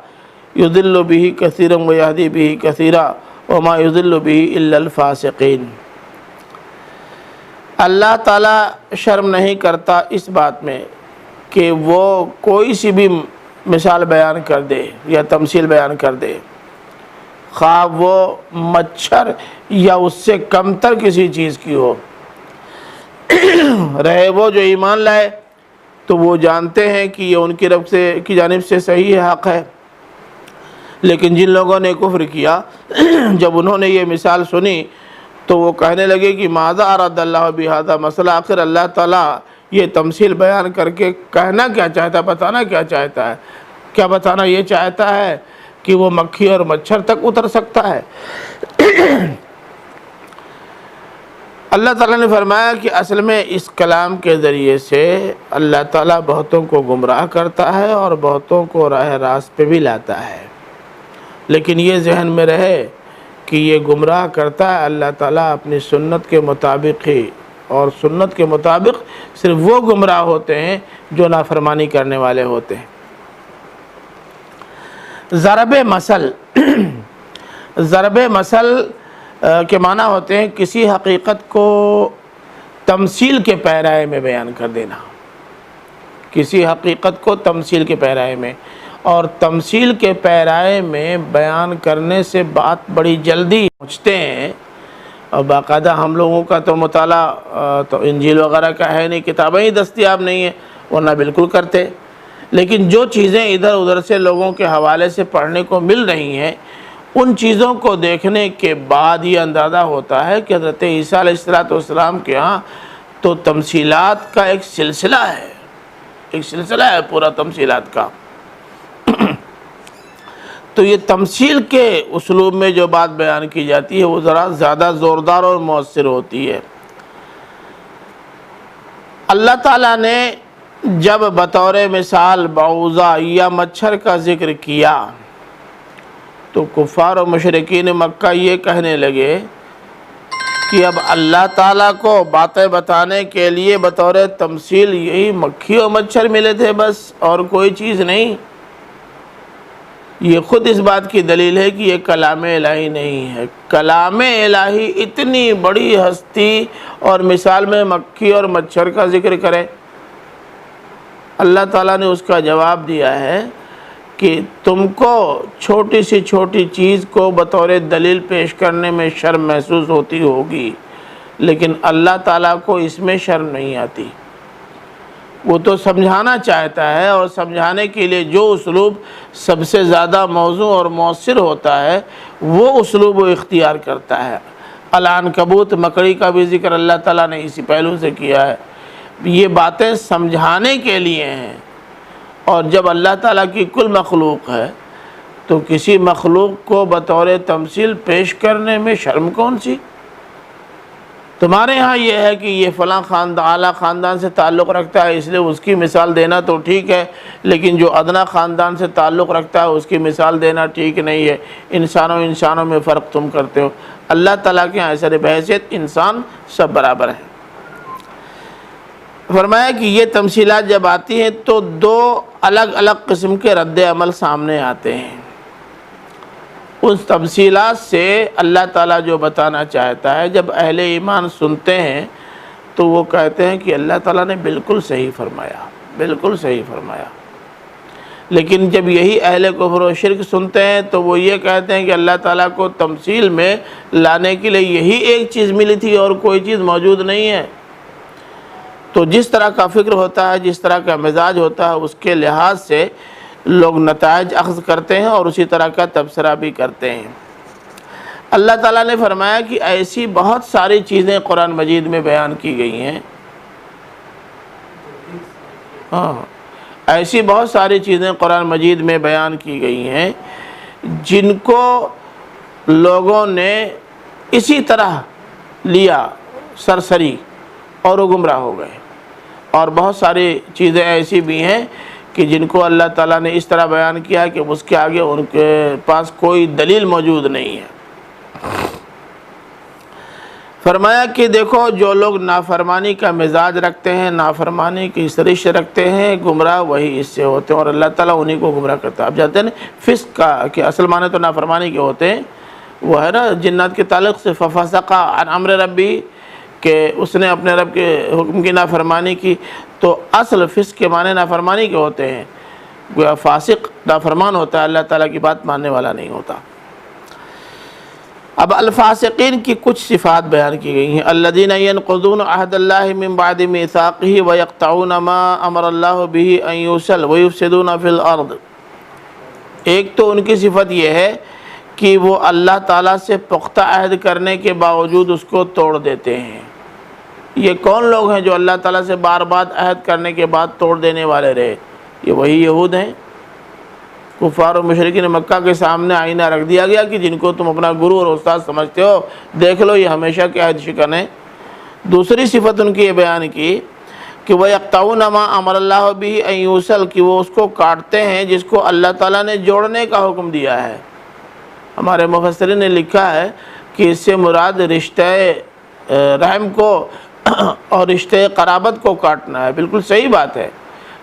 یضل به کثیرا ویہدی به کثیرا وما یضل به الا الفاسقین۔ اللہ تعالیٰ شرم نہیں کرتا اس بات میں کہ وہ کوئی سی بھی مثال بیان کر دے یا تمثیل بیان کر دے، خواہ وہ مچھر یا اس سے کمتر کسی چیز کی ہو۔ رہے وہ جو ایمان لائے تو وہ جانتے ہیں کہ یہ ان کی رب کی جانب سے صحیح حق ہے، لیکن جن لوگوں نے کفر کیا، جب انہوں نے یہ مثال سنی تو وہ کہنے لگے کہ ماذا اراد اللہ بہذا مثلا، آخر اللہ تعالیٰ یہ تمثیل بیان کر کے کہنا کیا چاہتا ہے، بتانا کیا چاہتا ہے؟ کیا بتانا یہ چاہتا ہے کہ وہ مکھی اور مچھر تک اتر سکتا ہے؟ اللہ تعالیٰ نے فرمایا کہ اصل میں اس کلام کے ذریعے سے اللہ تعالیٰ بہتوں کو گمراہ کرتا ہے اور بہتوں کو راہ راست پہ بھی لاتا ہے، لیکن یہ ذہن میں رہے کہ یہ گمراہ کرتا ہے اللہ تعالیٰ اپنی سنت کے مطابق ہی، اور سنت کے مطابق صرف وہ گمراہ ہوتے ہیں جو نافرمانی کرنے والے ہوتے ہیں۔ ضرب مثل کے معنی ہوتے ہیں کسی حقیقت کو تمثیل کے پیرائے میں بیان کر دینا، کسی حقیقت کو تمثیل کے پیرائے میں، اور تمثیل کے پیرائے میں بیان کرنے سے بات بڑی جلدی پہنچتے ہیں۔ اور باقاعدہ ہم لوگوں کا تو مطالعہ تو انجیل وغیرہ کا ہے نہیں، کتابیں ہی دستیاب نہیں ہیں، ورنہ بالکل کرتے۔ لیکن جو چیزیں ادھر ادھر سے لوگوں کے حوالے سے پڑھنے کو مل رہی ہیں، ان چیزوں کو دیکھنے کے بعد یہ اندازہ ہوتا ہے کہ حضرت عیسیٰ علیہ السلام کے ہاں تو تمثیلات کا ایک سلسلہ ہے، ایک سلسلہ ہے پورا تمثیلات کا۔ تو یہ تمثیل کے اسلوب میں جو بات بیان کی جاتی ہے وہ ذرا زیادہ زوردار اور مؤثر ہوتی ہے۔ اللہ تعالیٰ نے جب بطور مثال بعوضہ یا مچھر کا ذکر کیا تو کفار و مشرکین مکہ یہ کہنے لگے کہ اب اللہ تعالیٰ کو باتیں بتانے کے لیے بطور تمثیل یہی مکھی و مچھر ملے تھے بس، اور کوئی چیز نہیں۔ یہ خود اس بات کی دلیل ہے کہ یہ کلام الہی نہیں ہے۔ کلام الہی اتنی بڑی ہستی اور مثال میں مکھی اور مچھر کا ذکر کرے؟ اللہ تعالیٰ نے اس کا جواب دیا ہے کہ تم کو چھوٹی سی چھوٹی چیز کو بطور دلیل پیش کرنے میں شرم محسوس ہوتی ہوگی، لیکن اللہ تعالیٰ کو اس میں شرم نہیں آتی۔ وہ تو سمجھانا چاہتا ہے، اور سمجھانے کے لیے جو اسلوب سب سے زیادہ موزوں اور مؤثر ہوتا ہے وہ اسلوب وہ اختیار کرتا ہے۔ العنکبوت مکڑی کا بھی ذکر اللہ تعالیٰ نے اسی پہلو سے کیا ہے۔ یہ باتیں سمجھانے کے لیے ہیں، اور جب اللہ تعالیٰ کی کل مخلوق ہے تو کسی مخلوق کو بطور تمثیل پیش کرنے میں شرم کون سی؟ تمہارے ہاں یہ ہے کہ یہ فلاں اعلیٰ خاندان سے تعلق رکھتا ہے اس لیے اس کی مثال دینا تو ٹھیک ہے، لیکن جو ادنا خاندان سے تعلق رکھتا ہے اس کی مثال دینا ٹھیک نہیں ہے۔ انسانوں میں فرق تم کرتے ہو، اللہ تعالیٰ کے ہاں ایسے بحیثیت انسان سب برابر ہیں۔ فرمایا کہ یہ تمثیلات جب آتی ہیں تو دو الگ الگ قسم کے رد عمل سامنے آتے ہیں۔ اس تمثیلات سے اللہ تعالیٰ جو بتانا چاہتا ہے، جب اہل ایمان سنتے ہیں تو وہ کہتے ہیں کہ اللہ تعالیٰ نے بالکل صحیح فرمایا، بالکل صحیح فرمایا۔ لیکن جب یہی اہل کفر و شرک سنتے ہیں تو وہ یہ کہتے ہیں کہ اللہ تعالیٰ کو تمثیل میں لانے کے لیے یہی ایک چیز ملی تھی اور کوئی چیز موجود نہیں ہے۔ تو جس طرح کا فکر ہوتا ہے، جس طرح کا مزاج ہوتا ہے، اس کے لحاظ سے لوگ نتائج اخذ کرتے ہیں اور اسی طرح کا تبصرہ بھی کرتے ہیں۔ اللہ تعالیٰ نے فرمایا کہ ایسی بہت ساری چیزیں قرآن مجید میں بیان کی گئی ہیں، ایسی بہت ساری چیزیں قرآن مجید میں بیان کی گئی ہیں جن کو لوگوں نے اسی طرح لیا سرسری اور وہ گمراہ ہو گئے، اور بہت ساری چیزیں ایسی بھی ہیں کہ جن کو اللہ تعالیٰ نے اس طرح بیان کیا کہ اس کے آگے ان کے پاس کوئی دلیل موجود نہیں ہے۔ فرمایا کہ دیکھو جو لوگ نافرمانی کا مزاج رکھتے ہیں، نافرمانی کی سرش رکھتے ہیں، گمراہ وہی اس سے ہوتے ہیں اور اللہ تعالیٰ انہی کو گمراہ کرتا ہے۔ آپ جانتے ہیں نا فسق کا کہ اصل معنی تو نافرمانی کے ہوتے ہیں، وہ ہے نا جنات کے تعلق سے ففسق عن امر ربی، کہ اس نے اپنے رب کے حکم کی نافرمانی کی، تو اصل فسق کے معنی نافرمانی کے ہوتے ہیں۔ گویا فاسق نافرمان ہوتا ہے، اللہ تعالیٰ کی بات ماننے والا نہیں ہوتا۔ اب الفاسقین کی کچھ صفات بیان کی گئی ہیں۔ الذین ینقضون عہد اللہ من بعد میثاقہ ویقطعون ما امر اللہ بہ ان یوصل ویفسدون فی الارض۔ ایک تو ان کی صفت یہ ہے کہ وہ اللہ تعالیٰ سے پختہ عہد کرنے کے باوجود اس کو توڑ دیتے ہیں۔ یہ کون لوگ ہیں جو اللہ تعالیٰ سے بار بار عہد کرنے کے بعد توڑ دینے والے رہے؟ یہ وہی یہود ہیں۔ کفار و مشرکین مکہ کے سامنے آئینہ رکھ دیا گیا کہ جن کو تم اپنا گرو اور استاد سمجھتے ہو، دیکھ لو یہ ہمیشہ کے عہد شکن ہیں۔ دوسری صفت ان کی یہ بیان کی کہ وَيَقْطَعُونَ مَا أَمَرَ اللَّهُ بِهِ أَن يُوصَلَ، کہ وہ اس کو کاٹتے ہیں جس کو اللہ تعالیٰ نے جوڑنے کا حکم دیا ہے۔ ہمارے مفسرین نے لکھا ہے کہ اس سے مراد رشتہ رحم کو اور رشتہ قرابت کو کاٹنا ہے۔ بالکل صحیح بات ہے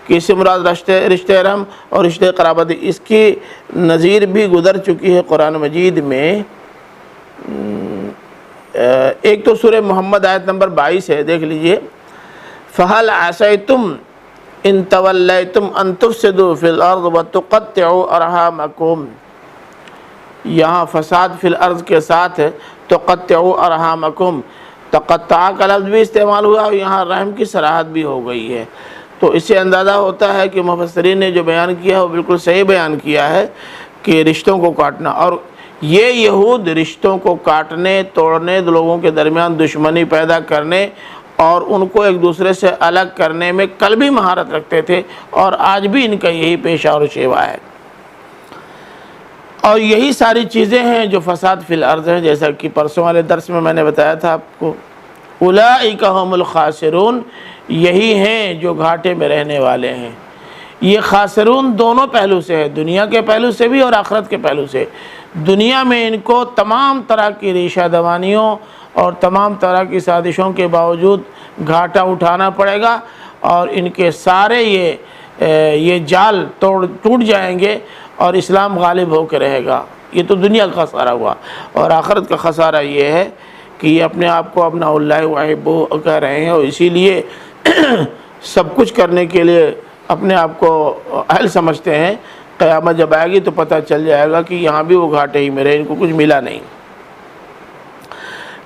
کہ اس سے مراد رشتہ رحم اور رشتہ قرابت، اس کی نظیر بھی گزر چکی ہے قرآن مجید میں۔ ایک تو سورہ محمد آیت نمبر 22 ہے، دیکھ لیجئے۔ فَهَلْ عَسَيْتُمْ إِن تَوَلَّيْتُمْ أَن تُفْسِدُوا فِي الْأَرْضِ وَتُقَطِّعُوا أَرْحَامَكُمْ۔ یہاں فساد فی الارض کے ساتھ تقطعوا ارحامکم، تقطع کا لفظ بھی استعمال ہوا اور یہاں رحم کی صراحت بھی ہو گئی ہے۔ تو اس سے اندازہ ہوتا ہے کہ مفسرین نے جو بیان کیا ہے وہ بالکل صحیح بیان کیا ہے کہ رشتوں کو کاٹنا، اور یہ یہود رشتوں کو کاٹنے، توڑنے، لوگوں کے درمیان دشمنی پیدا کرنے اور ان کو ایک دوسرے سے الگ کرنے میں کل بھی مہارت رکھتے تھے، اور آج بھی ان کا یہی پیشہ اور شیوا ہے۔ اور یہی ساری چیزیں ہیں جو فساد فی الارض ہیں، جیسا کہ پرسوں والے درس میں نے بتایا تھا آپ کو۔ اولئک هم الخاسرون، یہی ہیں جو گھاٹے میں رہنے والے ہیں۔ یہ خاسرون دونوں پہلو سے ہے، دنیا کے پہلو سے بھی اور آخرت کے پہلو سے۔ دنیا میں ان کو تمام طرح کی ریشہ دوانیوں اور تمام طرح کی سازشوں کے باوجود گھاٹا اٹھانا پڑے گا، اور ان کے سارے یہ جال ٹوٹ جائیں گے اور اسلام غالب ہو کے رہے گا۔ یہ تو دنیا کا خسارہ ہوا، اور آخرت کا خسارہ یہ ہے کہ یہ اپنے آپ کو اپنا اللہ وحبہ کہہ رہے ہیں، اور اسی لیے سب کچھ کرنے کے لیے اپنے آپ کو اہل سمجھتے ہیں۔ قیامت جب آئے گی تو پتہ چل جائے گا کہ یہاں بھی وہ گھاٹے ہی میں رہے، ان کو کچھ ملا نہیں۔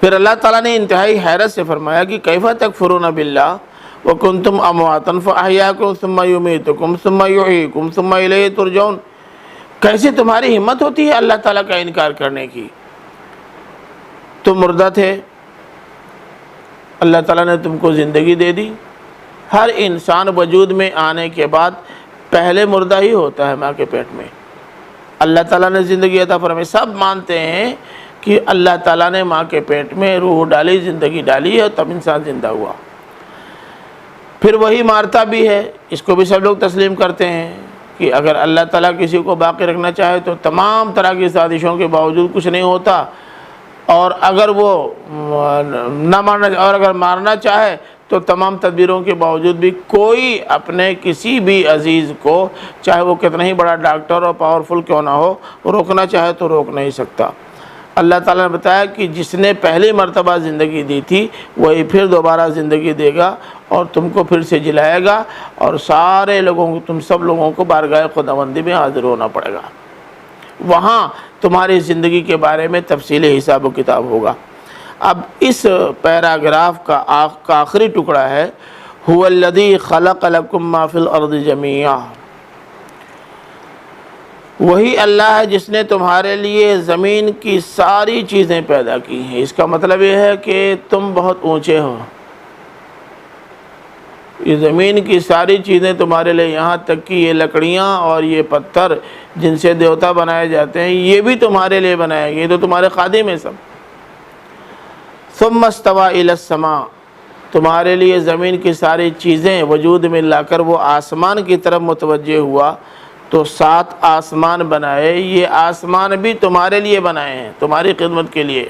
پھر اللہ تعالیٰ نے انتہائی حیرت سے فرمایا کہ کیف تکفرون باللہ وکنتم امواتا فاحیاکم ثم یمیتکم ثم یحییکم ثم الیہ ترجعون۔ کیسے تمہاری ہمت ہوتی ہے اللہ تعالیٰ کا انکار کرنے کی؟ تم مردہ تھے، اللہ تعالیٰ نے تم کو زندگی دے دی۔ ہر انسان وجود میں آنے کے بعد پہلے مردہ ہی ہوتا ہے ماں کے پیٹ میں. اللہ تعالیٰ نے زندگی عطا فرمائی. سب مانتے ہیں کہ اللہ تعالیٰ نے ماں کے پیٹ میں روح ڈالی، زندگی ڈالی ہے، تب انسان زندہ ہوا. پھر وہی مارتا بھی ہے. اس کو بھی سب لوگ تسلیم کرتے ہیں کہ اگر اللہ تعالیٰ کسی کو باقی رکھنا چاہے تو تمام طرح کی سازشوں کے باوجود کچھ نہیں ہوتا، اور اگر وہ نہ مارنا، اور اگر مارنا چاہے تو تمام تدبیروں کے باوجود بھی کوئی اپنے کسی بھی عزیز کو، چاہے وہ کتنا ہی بڑا ڈاکٹر اور پاورفل کیوں نہ ہو، روکنا چاہے تو روک نہیں سکتا. اللہ تعالیٰ نے بتایا کہ جس نے پہلی مرتبہ زندگی دی تھی وہی پھر دوبارہ زندگی دے گا اور تم کو پھر سے جلائے گا، اور سارے لوگوں کو، تم سب لوگوں کو بارگاہ خداوندی میں حاضر ہونا پڑے گا. وہاں تمہاری زندگی کے بارے میں تفصیلی حساب و کتاب ہوگا. اب اس پیراگراف کا آخری ٹکڑا ہے هو الذی خلق لکم ما فی الارض جمیعا. وہی اللہ ہے جس نے تمہارے لیے زمین کی ساری چیزیں پیدا کی ہیں. اس کا مطلب یہ ہے کہ تم بہت اونچے ہو. یہ زمین کی ساری چیزیں تمہارے لیے، یہاں تک کہ یہ لکڑیاں اور یہ پتھر جن سے دیوتا بنائے جاتے ہیں، یہ بھی تمہارے لیے بنائے گئے، یہ تو تمہارے خادم ہیں سب. ثم استوى الى السماء. تمہارے لیے زمین کی ساری چیزیں وجود میں لا کر وہ آسمان کی طرف متوجہ ہوا تو 7 آسمان بنائے. یہ آسمان بھی تمہارے لیے بنائے ہیں، تمہاری خدمت کے لیے.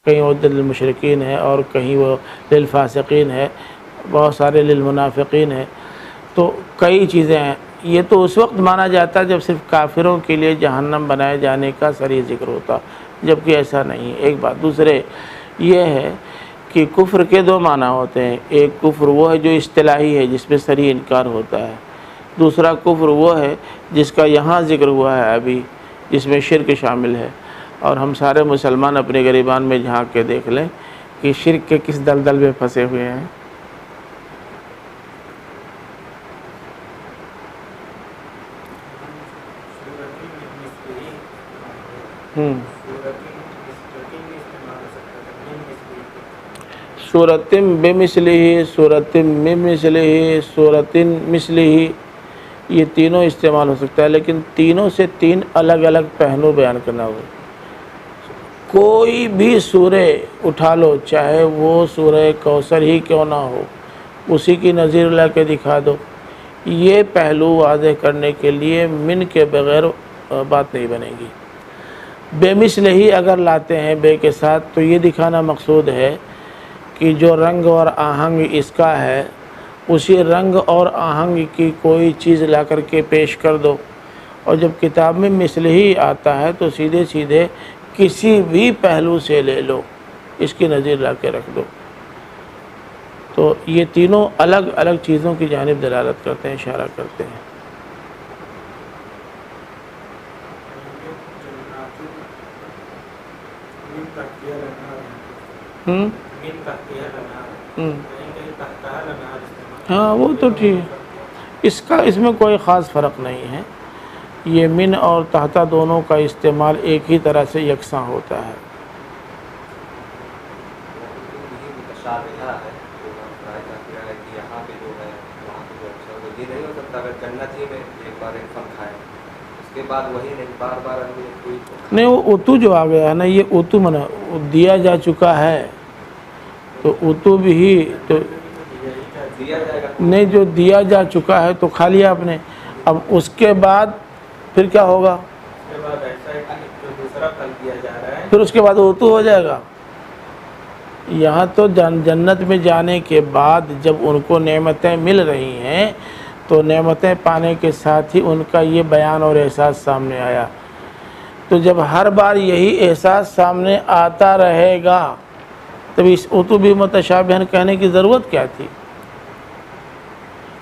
کہیں عدت للمشرکین ہے اور کہیں وہ للفاسقین ہے، بہت سارے للمنافقین ہے، تو کئی چیزیں ہیں۔ یہ تو اس وقت مانا جاتا ہے جب صرف کافروں کے لیے جہنم بنائے جانے کا صریح ذکر ہوتا، جبکہ ایسا نہیں ہے۔ ایک بات، دوسرے یہ ہے کہ کفر کے دو معنی ہوتے ہیں، ایک کفر وہ ہے جو اصطلاحی ہے جس میں صریح انکار ہوتا ہے، دوسرا کفر وہ ہے جس کا یہاں ذکر ہوا ہے ابھی، جس میں شرک شامل ہے۔ اور ہم سارے مسلمان اپنے گریبان میں جھانک کے دیکھ لیں کہ شرک کے کس دلدل میں پھنسے ہوئے ہیں۔ صورتم بمثلہ، صورتم من مثلہ، صورتن مثلہ، یہ تینوں استعمال ہو سکتا ہے، لیکن تینوں سے تین الگ الگ پہلو بیان کرنا ہوگا۔ کوئی بھی سورہ اٹھا لو، چاہے وہ سورہ کوثر ہی کیوں نہ ہو، اسی کی نظیر لا کے دکھا دو، یہ پہلو واضح کرنے کے لیے من کے بغیر بات نہیں بنے گی۔ بے مثل ہی اگر لاتے ہیں بے کے ساتھ، تو یہ دکھانا مقصود ہے کہ جو رنگ اور آہنگ اس کا ہے، اسی رنگ اور آہنگ کی کوئی چیز لا کر کے پیش کر دو۔ اور جب کتاب میں مثل ہی آتا ہے تو سیدھے سیدھے کسی بھی پہلو سے لے لو، اس کی نظیر لا کے رکھ دو۔ تو یہ تینوں الگ الگ چیزوں کی جانب دلالت کرتے ہیں، اشارہ کرتے ہیں۔ ہاں وہ تو ٹھیک، اس میں کوئی خاص فرق نہیں ہے، یہ من اور تحت دونوں کا استعمال ایک ہی طرح سے یکساں ہوتا ہے۔ نہیں، وہ اتو جو آ گیا ہے نا، یہ اتو منا دیا جا چکا ہے، تو اتو بھی تو نہیں، جو دیا جا چکا ہے تو کھا لیا آپ نے، اب اس کے بعد پھر کیا ہوگا؟ پھر اس کے بعد اتو ہو جائے گا۔ یہاں تو جنت میں جانے کے بعد جب ان کو نعمتیں مل رہی ہیں تو نعمتیں پانے کے ساتھ ہی ان کا یہ بیان اور احساس سامنے آیا، تو جب ہر بار یہی احساس سامنے آتا رہے گا تب اس اتو بھی متشابہن کہنے کی ضرورت کیا تھی؟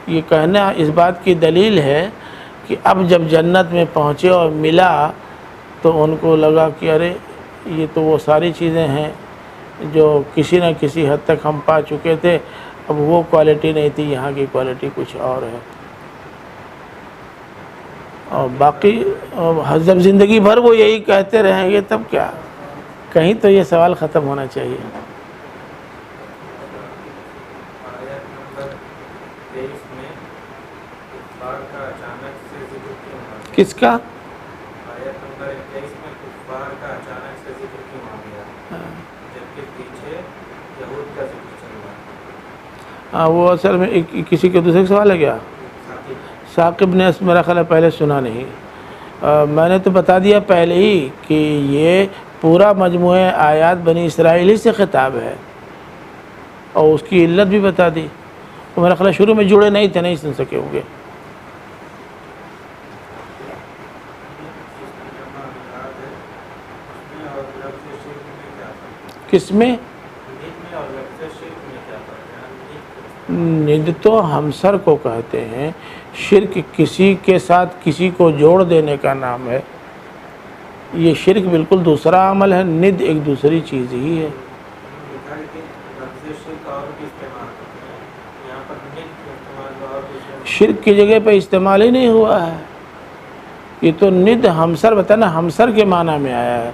یہ کہنا اس بات کی دلیل ہے کہ اب جب جنت میں پہنچے اور ملا تو ان کو لگا کہ ارے یہ تو وہ ساری چیزیں ہیں جو کسی نہ کسی حد تک ہم پا چکے تھے، اب وہ کوالٹی نہیں تھی، یہاں کی کوالٹی کچھ اور ہے۔ اور باقی جب زندگی بھر وہ یہی کہتے رہیں گے تب کیا؟ کہیں تو یہ سوال ختم ہونا چاہیے۔ کس کا؟ ہاں، وہ اصل میں کسی کے دوسرے سوال ہے کیا؟ ثاقب نے میرا خیال ہے پہلے سنا نہیں، میں نے تو بتا دیا پہلے ہی کہ یہ پورا مجموعہ آیات بنی اسرائیل سے خطاب ہے، اور اس کی علت بھی بتا دی۔ تو میرا خیال شروع میں جڑے نہیں تھے، نہیں سن سکے ہوں گے۔ کس میں؟ ند تو ہمسر کو کہتے ہیں، شرک کسی کے ساتھ کسی کو جوڑ دینے کا نام ہے، یہ شرک بالکل دوسرا عمل ہے، ند ایک دوسری چیز ہی ہے۔ شرک کی جگہ پہ استعمال ہی نہیں ہوا ہے، یہ تو ند ہمسر بتا نا، ہمسر کے معنی میں آیا ہے،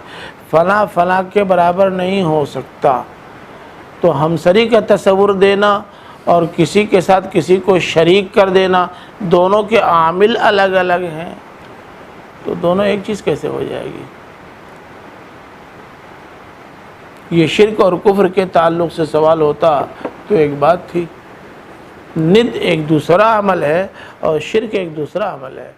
فلاں فلاں کے برابر نہیں ہو سکتا، تو ہمسری کا تصور دینا اور کسی کے ساتھ کسی کو شریک کر دینا، دونوں کے عامل الگ الگ ہیں، تو دونوں ایک چیز کیسے ہو جائے گی؟ یہ شرک اور کفر کے تعلق سے سوال ہوتا تو ایک بات تھی، ند ایک دوسرا عمل ہے اور شرک ایک دوسرا عمل ہے۔